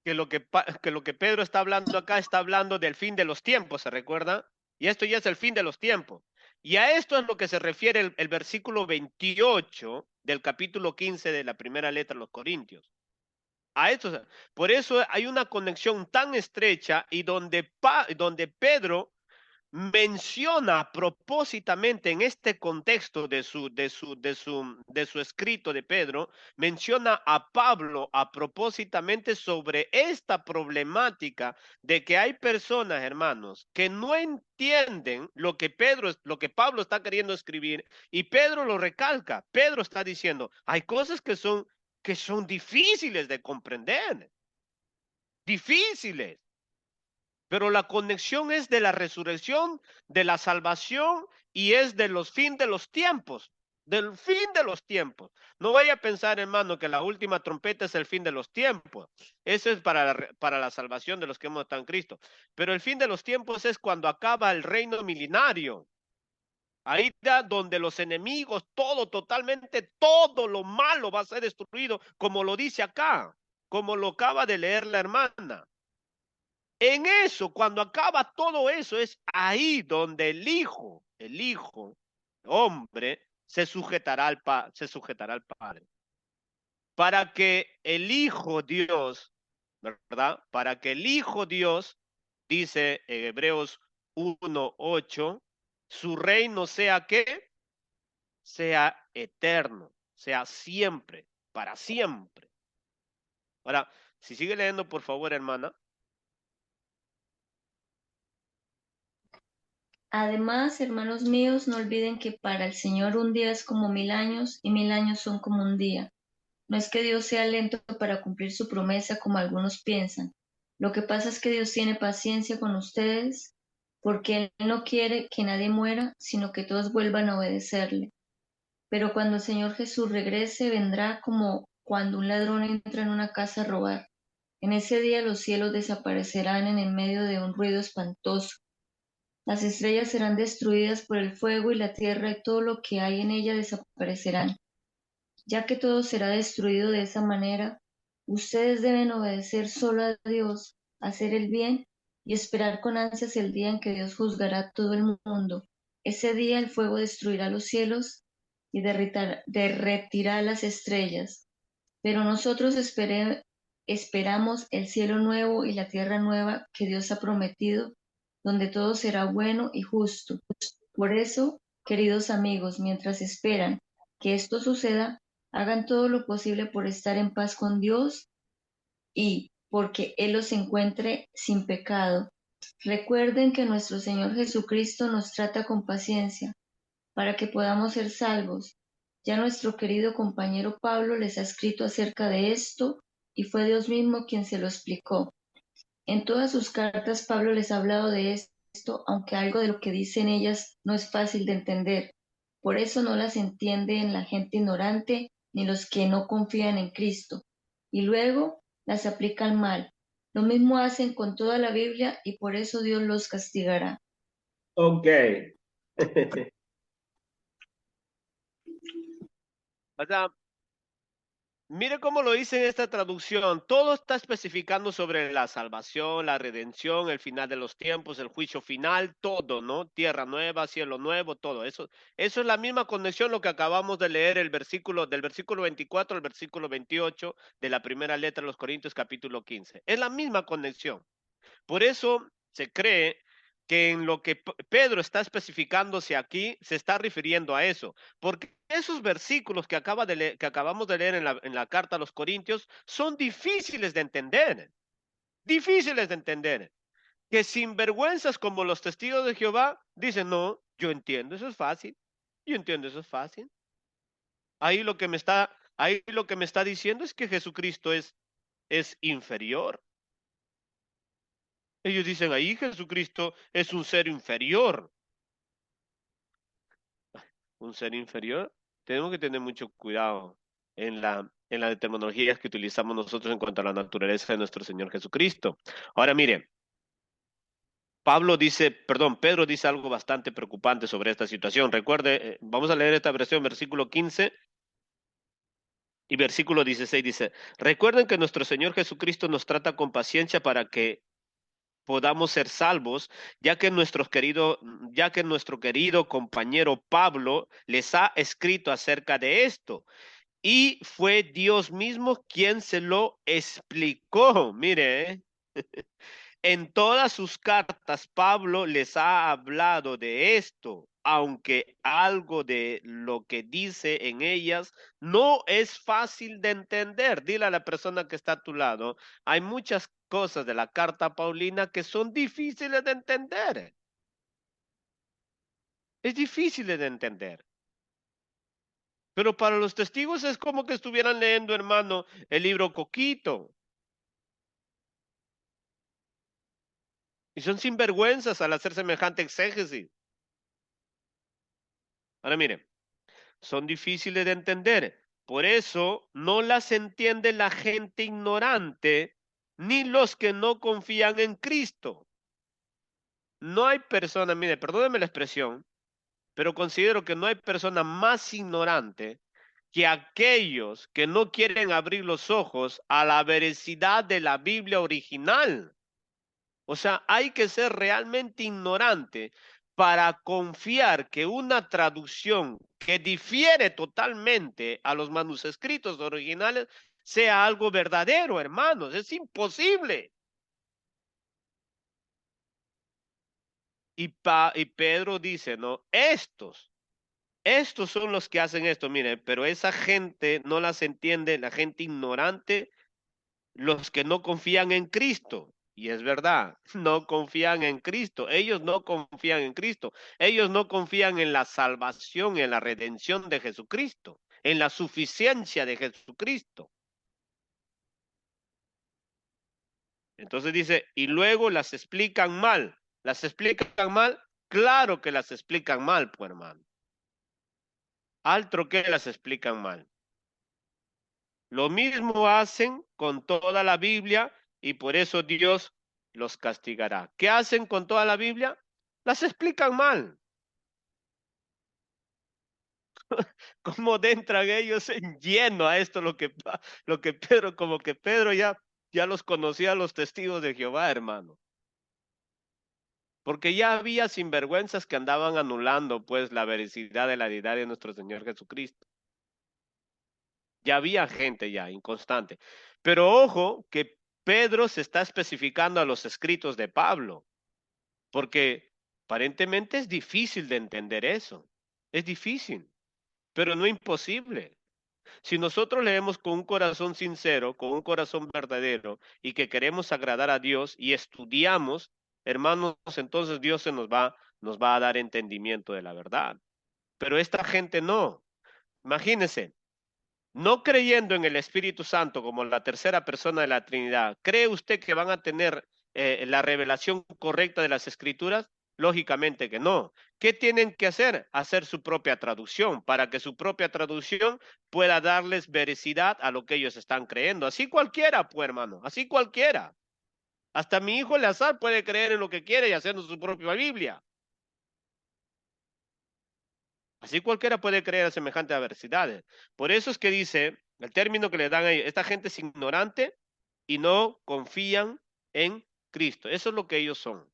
que lo que Pedro está hablando acá está hablando del fin de los tiempos, ¿se recuerda? Y esto ya es el fin de los tiempos. Y a esto es lo que se refiere el versículo 28 del capítulo 15 de la primera letra de los Corintios. A esto, por eso hay una conexión tan estrecha y donde Pedro menciona propósitamente en este contexto de su escrito de Pedro, menciona a Pablo a propósitamente sobre esta problemática de que hay personas, hermanos, que no entienden lo que Pablo está queriendo escribir, y Pedro lo recalca. Pedro está diciendo, hay cosas que son difíciles de comprender, difíciles. Pero la conexión es de la resurrección, de la salvación y es de los fin de los tiempos, del fin de los tiempos. No vaya a pensar, hermano, que la última trompeta es el fin de los tiempos. Eso es para la salvación de los que hemos estado en Cristo. Pero el fin de los tiempos es cuando acaba el reino milenario. Ahí da donde los enemigos, todo, totalmente, todo lo malo va a ser destruido, como lo dice acá, como lo acaba de leer la hermana. En eso, cuando acaba todo eso, es ahí donde el hijo, hombre, se sujetará al Padre. Para que el Hijo Dios, ¿verdad? Para que el Hijo Dios, dice en Hebreos 1:8, su reino sea ¿qué? Sea eterno, sea siempre, para siempre. Ahora, si sigue leyendo, por favor, hermana. además, hermanos míos, no olviden que para el Señor un día es como 1000 años y 1000 años son como un día. No es que Dios sea lento para cumplir su promesa como algunos piensan. Lo que pasa es que Dios tiene paciencia con ustedes porque Él no quiere que nadie muera, sino que todos vuelvan a obedecerle. Pero cuando el Señor Jesús regrese, vendrá como cuando un ladrón entra en una casa a robar. En ese día los cielos desaparecerán en el medio de un ruido espantoso. Las estrellas serán destruidas por el fuego y la tierra y todo lo que hay en ella desaparecerán. Ya que todo será destruido de esa manera, ustedes deben obedecer solo a Dios, hacer el bien y esperar con ansias el día en que Dios juzgará a todo el mundo. Ese día el fuego destruirá los cielos y derretirá las estrellas. Pero nosotros esperamos el cielo nuevo y la tierra nueva que Dios ha prometido, donde todo será bueno y justo. Por eso, queridos amigos, mientras esperan que esto suceda, hagan todo lo posible por estar en paz con Dios y porque Él los encuentre sin pecado. Recuerden que nuestro Señor Jesucristo nos trata con paciencia para que podamos ser salvos. Ya nuestro querido compañero Pablo les ha escrito acerca de esto y fue Dios mismo quien se lo explicó. En todas sus cartas Pablo les ha hablado de esto, aunque algo de lo que dicen ellas no es fácil de entender. Por eso no las entienden la gente ignorante ni los que no confían en Cristo. Y luego las aplican mal. Lo mismo hacen con toda la Biblia y por eso Dios los castigará. Ok. O sea, mire cómo lo dice en esta traducción. Todo está especificando sobre la salvación, la redención, el final de los tiempos, el juicio final, todo, ¿no? Tierra nueva, cielo nuevo, todo. Eso es la misma conexión lo que acabamos de leer del versículo 24 al versículo 28 de la primera letra de los Corintios capítulo 15. Es la misma conexión. Por eso se cree que en lo que Pedro está especificándose aquí se está refiriendo a eso, porque esos versículos que acabamos de leer en la carta a los Corintios son difíciles de entender, que sinvergüenzas como los testigos de Jehová dicen, no, yo entiendo, eso es fácil, yo entiendo, eso es fácil. Ahí lo que me está diciendo es que Jesucristo es inferior. Ellos dicen ahí Jesucristo es un ser inferior. Un ser inferior. Tenemos que tener mucho cuidado en las terminologías que utilizamos nosotros en cuanto a la naturaleza de nuestro Señor Jesucristo. Ahora mire, Pedro dice algo bastante preocupante sobre esta situación. Recuerde, vamos a leer esta versión, versículo 15 y versículo 16 dice, recuerden que nuestro Señor Jesucristo nos trata con paciencia para que podamos ser salvos, ya que nuestro querido compañero Pablo les ha escrito acerca de esto. Y fue Dios mismo quien se lo explicó. Mire, en todas sus cartas Pablo les ha hablado de esto, aunque algo de lo que dice en ellas no es fácil de entender. Dile a la persona que está a tu lado, hay muchas cosas de la carta paulina que son difíciles de entender. Es difícil de entender. Pero para los testigos es como que estuvieran leyendo, hermano, el libro Coquito. Y son sinvergüenzas al hacer semejante exégesis. Ahora miren, son difíciles de entender. Por eso no las entiende la gente ignorante ni los que no confían en Cristo. No hay persona, mire, perdóneme la expresión, pero considero que no hay persona más ignorante que aquellos que no quieren abrir los ojos a la veracidad de la Biblia original. O sea, hay que ser realmente ignorante para confiar que una traducción que difiere totalmente a los manuscritos originales sea algo verdadero, hermanos. Es imposible. Y Pedro dice, no, estos son los que hacen esto, miren, pero esa gente no las entiende, la gente ignorante, los que no confían en Cristo. Y es verdad, no confían en Cristo. Ellos no confían en Cristo. Ellos no confían en la salvación, en la redención de Jesucristo, en la suficiencia de Jesucristo. Entonces dice, y luego las explican mal. ¿Las explican mal? Claro que las explican mal, pues hermano. Altro que las explican mal. Lo mismo hacen con toda la Biblia y por eso Dios los castigará. ¿Qué hacen con toda la Biblia? Las explican mal. ¿Cómo entran ellos en lleno a esto? Lo que Pedro, como que Pedro ya los conocía a los testigos de Jehová, hermano. Porque ya había sinvergüenzas que andaban anulando pues la veracidad de la deidad de nuestro Señor Jesucristo. Ya había gente ya inconstante. Pero ojo que Pedro se está especificando a los escritos de Pablo, porque aparentemente es difícil de entender eso. Es difícil, pero no imposible. Si nosotros leemos con un corazón sincero, con un corazón verdadero y que queremos agradar a Dios y estudiamos, hermanos, entonces Dios nos va a dar entendimiento de la verdad. Pero esta gente no. Imagínense, no creyendo en el Espíritu Santo como la tercera persona de la Trinidad, ¿cree usted que van a tener la revelación correcta de las Escrituras? Lógicamente que no. ¿Qué tienen que hacer? Hacer su propia traducción para que su propia traducción pueda darles veracidad a lo que ellos están creyendo. Así cualquiera, pues hermano, así cualquiera. Hasta mi hijo Eleazar puede creer en lo que quiere y haciendo su propia Biblia. Así cualquiera puede creer a semejantes adversidades. Por eso es que dice, el término que le dan a ellos, esta gente es ignorante y no confían en Cristo. Eso es lo que ellos son.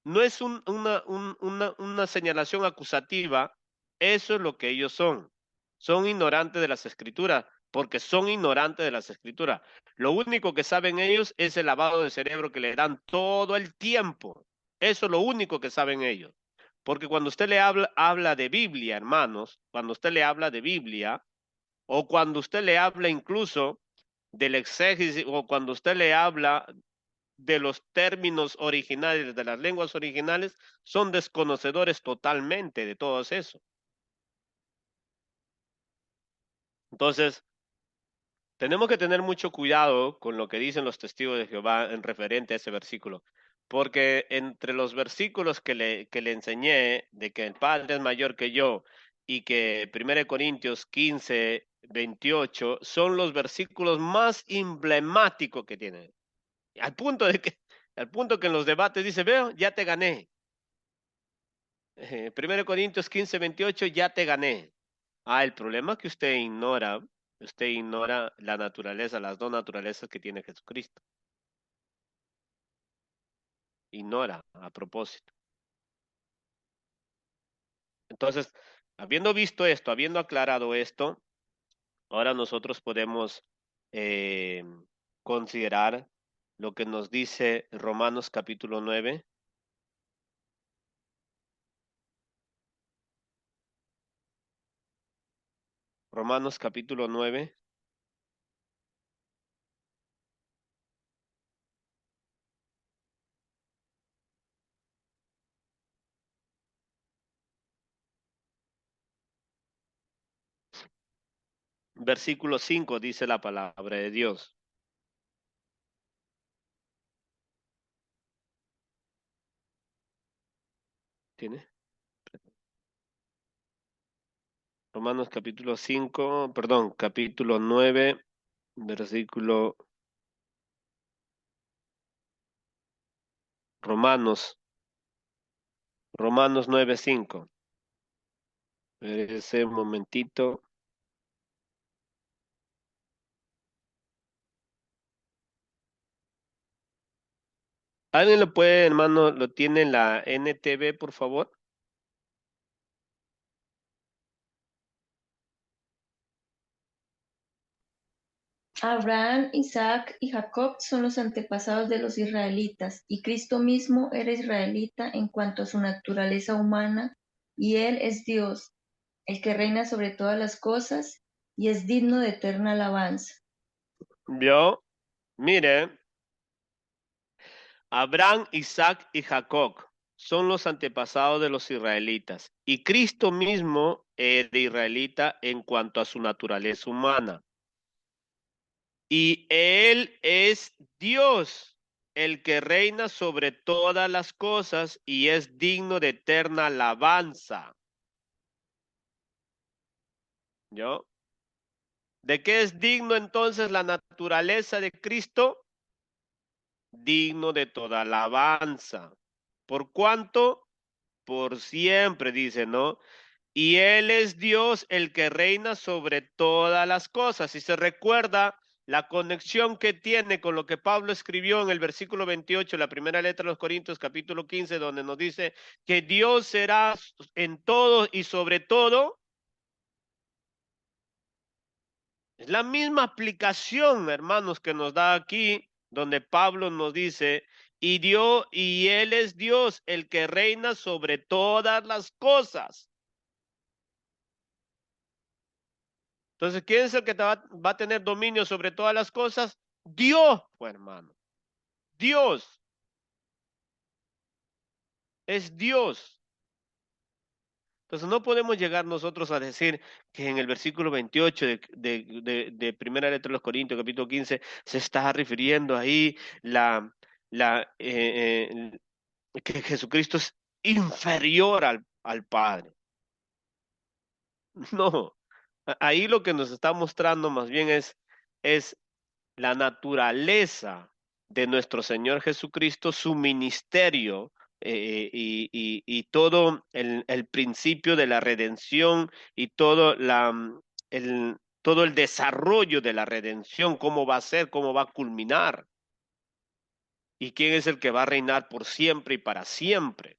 No es una señalación acusativa, eso es lo que ellos son. Son ignorantes de las escrituras, porque son ignorantes de las escrituras. Lo único que saben ellos es el lavado de cerebro que le dan todo el tiempo. Eso es lo único que saben ellos. Porque cuando usted le habla de Biblia, hermanos, cuando usted le habla de Biblia, o cuando usted le habla incluso del exégesis, o cuando usted le habla de los términos originales, de las lenguas originales, son desconocedores totalmente de todo eso. Entonces, tenemos que tener mucho cuidado con lo que dicen los testigos de Jehová en referente a ese versículo, porque entre los versículos que le enseñé de que el Padre es mayor que yo y que 1 Corintios 15, 28 son los versículos más emblemáticos que tienen. Al punto al punto que en los debates dice, veo, ya te gané. 1 Corintios 15, 28, ya te gané. El problema es que usted ignora la naturaleza, las dos naturalezas que tiene Jesucristo. Ignora a propósito. Entonces, habiendo visto esto, habiendo aclarado esto, ahora nosotros podemos eh, considerar lo que nos dice Romanos capítulo 9. Romanos capítulo 9. Versículo 5 dice la palabra de Dios. ¿Tiene? Romanos capítulo 5, perdón, capítulo 9, versículo Romanos 9:5. Ese momentito. ¿Alguien lo puede, hermano, lo tiene en la NTV, por favor? Abraham, Isaac y Jacob son los antepasados de los israelitas, y Cristo mismo era israelita en cuanto a su naturaleza humana, y Él es Dios, el que reina sobre todas las cosas, y es digno de eterna alabanza. ¿Vio? Mire, Abraham, Isaac y Jacob son los antepasados de los israelitas, y Cristo mismo era israelita en cuanto a su naturaleza humana. Y Él es Dios, el que reina sobre todas las cosas y es digno de eterna alabanza. ¿Yo? ¿De qué es digno entonces la naturaleza de Cristo? digno de toda alabanza. ¿Por cuánto? Por siempre, dice, ¿no? Y Él es Dios el que reina sobre todas las cosas. Y se recuerda la conexión que tiene con lo que Pablo escribió en el versículo 28, la primera letra de los Corintios, capítulo 15, donde nos dice que Dios será en todo y sobre todo. Es la misma aplicación, hermanos, que nos da aquí, donde Pablo nos dice, y Él es Dios, el que reina sobre todas las cosas. Entonces, ¿quién es el que va a tener dominio sobre todas las cosas? Dios, pues, hermano. Dios. Es Dios. Entonces, no podemos llegar nosotros a decir que en el versículo 28 de primera letra de los Corintios, capítulo 15, se está refiriendo ahí la, que Jesucristo es inferior al Padre. No, ahí lo que nos está mostrando más bien es la naturaleza de nuestro Señor Jesucristo, su ministerio y todo el principio de la redención y todo el desarrollo de la redención, cómo va a ser, cómo va a culminar y quién es el que va a reinar por siempre y para siempre.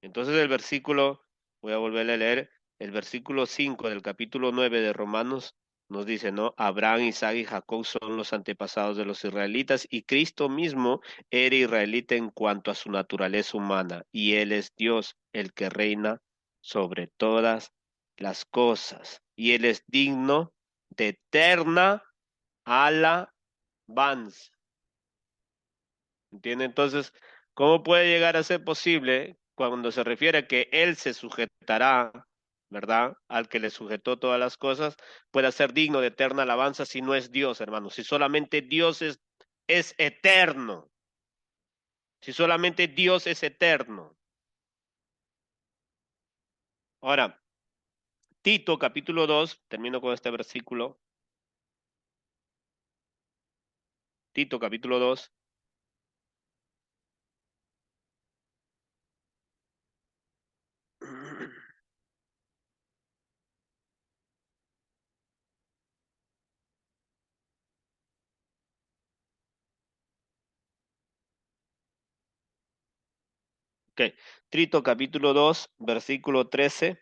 Entonces voy a volver a leer, el versículo 5 del capítulo 9 de Romanos nos dice, ¿no? Abraham, Isaac y Jacob son los antepasados de los israelitas y Cristo mismo era israelita en cuanto a su naturaleza humana y Él es Dios, el que reina sobre todas las cosas y Él es digno de eterna alabanza. ¿Entiende? Entonces, ¿cómo puede llegar a ser posible cuando se refiere a que Él se sujetará, ¿verdad? Al que le sujetó todas las cosas, pueda ser digno de eterna alabanza si no es Dios, hermano? Si solamente Dios es eterno. Si solamente Dios es eterno. Ahora, Tito capítulo 2, termino con este versículo. Tito capítulo 2. Ok, Tito capítulo 2, versículo 13,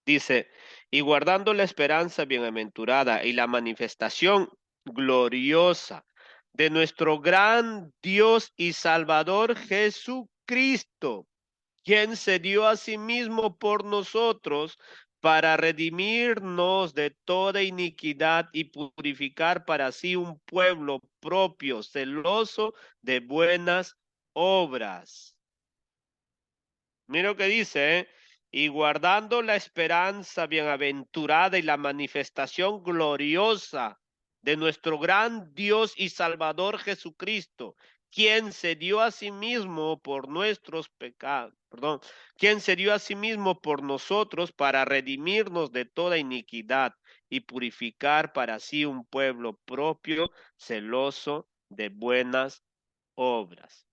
dice, y guardando la esperanza bienaventurada y la manifestación gloriosa de nuestro gran Dios y Salvador Jesucristo, quien se dio a sí mismo por nosotros para redimirnos de toda iniquidad y purificar para sí un pueblo propio, celoso de buenas obras. Mira lo que dice, ¿eh? Y guardando la esperanza bienaventurada y la manifestación gloriosa de nuestro gran Dios y Salvador Jesucristo, quien se dio a sí mismo por nuestros pecados, perdón, quien se dio a sí mismo por nosotros para redimirnos de toda iniquidad y purificar para sí un pueblo propio, celoso de buenas obras.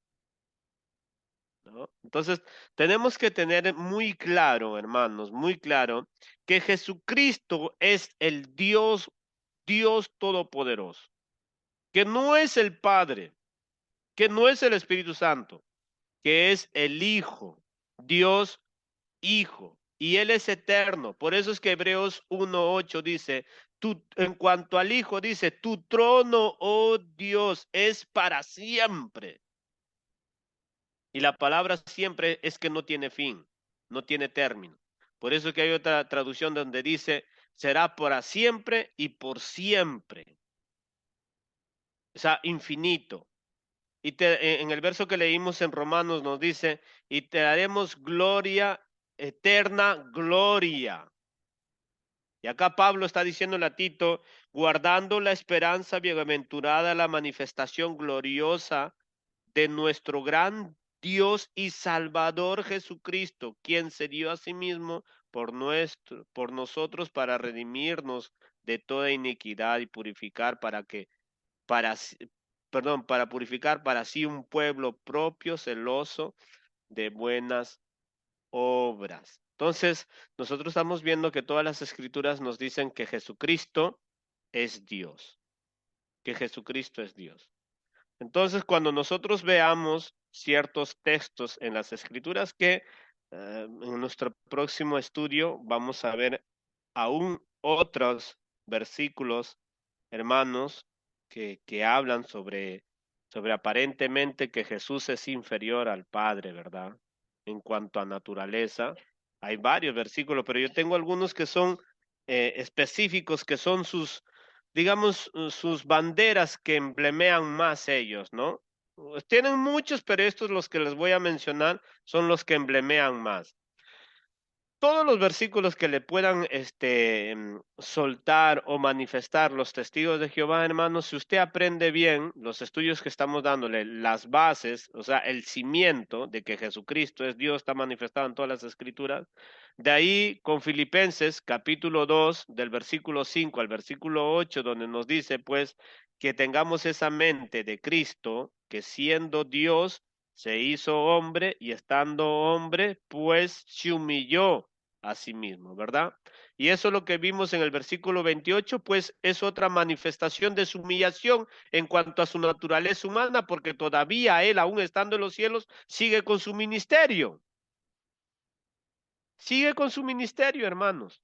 ¿No? Entonces, tenemos que tener muy claro, hermanos, muy claro, que Jesucristo es el Dios todopoderoso, que no es el Padre, que no es el Espíritu Santo, que es el Hijo, Dios Hijo, y Él es eterno. Por eso es que Hebreos 1:8 dice, en cuanto al Hijo, dice, tu trono, oh Dios, es para siempre. Y la palabra siempre es que no tiene fin, no tiene término. Por eso es que hay otra traducción donde dice, será para siempre y por siempre. O sea, infinito. En el verso que leímos en Romanos nos dice, y te daremos gloria, eterna gloria. Y acá Pablo está diciéndole a Tito, guardando la esperanza bienaventurada, la manifestación gloriosa de nuestro gran Dios y Salvador Jesucristo, quien se dio a sí mismo por nosotros para redimirnos de toda iniquidad y purificar para para purificar para sí un pueblo propio, celoso de buenas obras. Entonces, nosotros estamos viendo que todas las escrituras nos dicen que Jesucristo es Dios, que Jesucristo es Dios. Entonces, cuando nosotros veamos ciertos textos en las escrituras que en nuestro próximo estudio vamos a ver aún otros versículos, hermanos, que hablan sobre aparentemente que Jesús es inferior al Padre, ¿verdad? En cuanto a naturaleza. Hay varios versículos, pero yo tengo algunos que son específicos, que son sus, digamos, sus banderas que emblemean más ellos, ¿no? Tienen muchos, pero estos los que les voy a mencionar son los que emblemean más. Todos los versículos que le puedan soltar o manifestar los testigos de Jehová, hermanos, si usted aprende bien los estudios que estamos dándole, las bases, o sea, el cimiento de que Jesucristo es Dios, está manifestado en todas las escrituras. De ahí con Filipenses capítulo 2, del versículo 5 al versículo 8, donde nos dice pues que tengamos esa mente de Cristo, que siendo Dios, se hizo hombre y estando hombre, pues se humilló a sí mismo, ¿verdad? Y eso es lo que vimos en el versículo 28, pues es otra manifestación de su humillación en cuanto a su naturaleza humana, porque todavía él, aún estando en los cielos, sigue con su ministerio. Sigue con su ministerio, hermanos.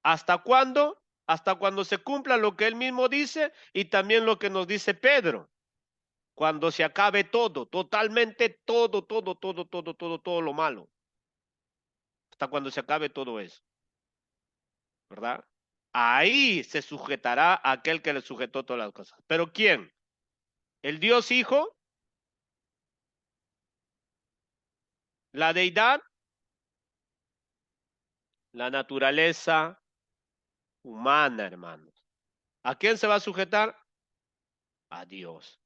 ¿Hasta cuándo? Hasta cuando se cumpla lo que él mismo dice y también lo que nos dice Pedro. Cuando se acabe todo, totalmente todo lo malo. Hasta cuando se acabe todo eso. ¿Verdad? Ahí se sujetará a aquel que le sujetó todas las cosas. ¿Pero quién? ¿El Dios Hijo? ¿La deidad? La naturaleza humana, hermanos. ¿A quién se va a sujetar? A Dios.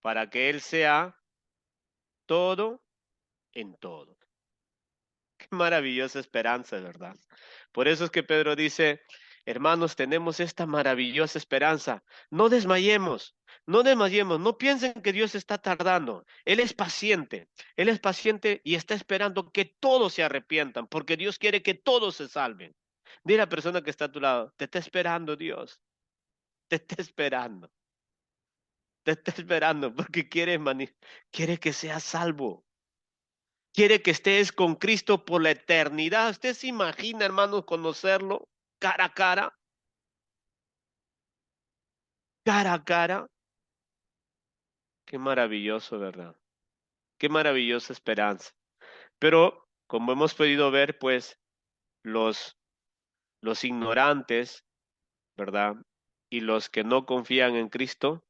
Para que Él sea todo en todo. Qué maravillosa esperanza, ¿verdad? Por eso es que Pedro dice, hermanos, tenemos esta maravillosa esperanza. No desmayemos, no desmayemos, no piensen que Dios está tardando. Él es paciente y está esperando que todos se arrepientan, porque Dios quiere que todos se salven. Dile a la persona que está a tu lado, te está esperando Dios, te está esperando, te está esperando porque quiere que seas salvo. Quiere que estés con Cristo por la eternidad. ¿Usted se imagina, hermanos, conocerlo cara a cara? Cara a cara. Qué maravilloso, ¿verdad? Qué maravillosa esperanza. Pero, como hemos podido ver, pues, los, los ignorantes, ¿verdad? Y los que no confían en Cristo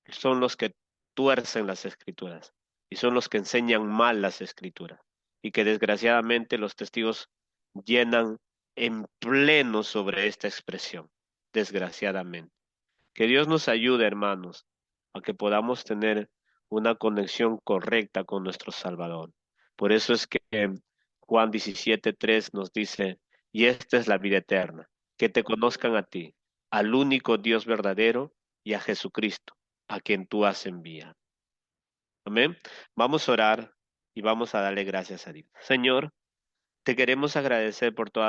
son los que tuercen las escrituras y son los que enseñan mal las escrituras y que desgraciadamente los testigos llenan en pleno sobre esta expresión, desgraciadamente. Que Dios nos ayude, hermanos, a que podamos tener una conexión correcta con nuestro Salvador. Por eso es que Juan 17:3 nos dice, y esta es la vida eterna, que te conozcan a ti, al único Dios verdadero y a Jesucristo, a quien tú has enviado. Amén. Vamos a orar y vamos a darle gracias a Dios. Señor, te queremos agradecer por toda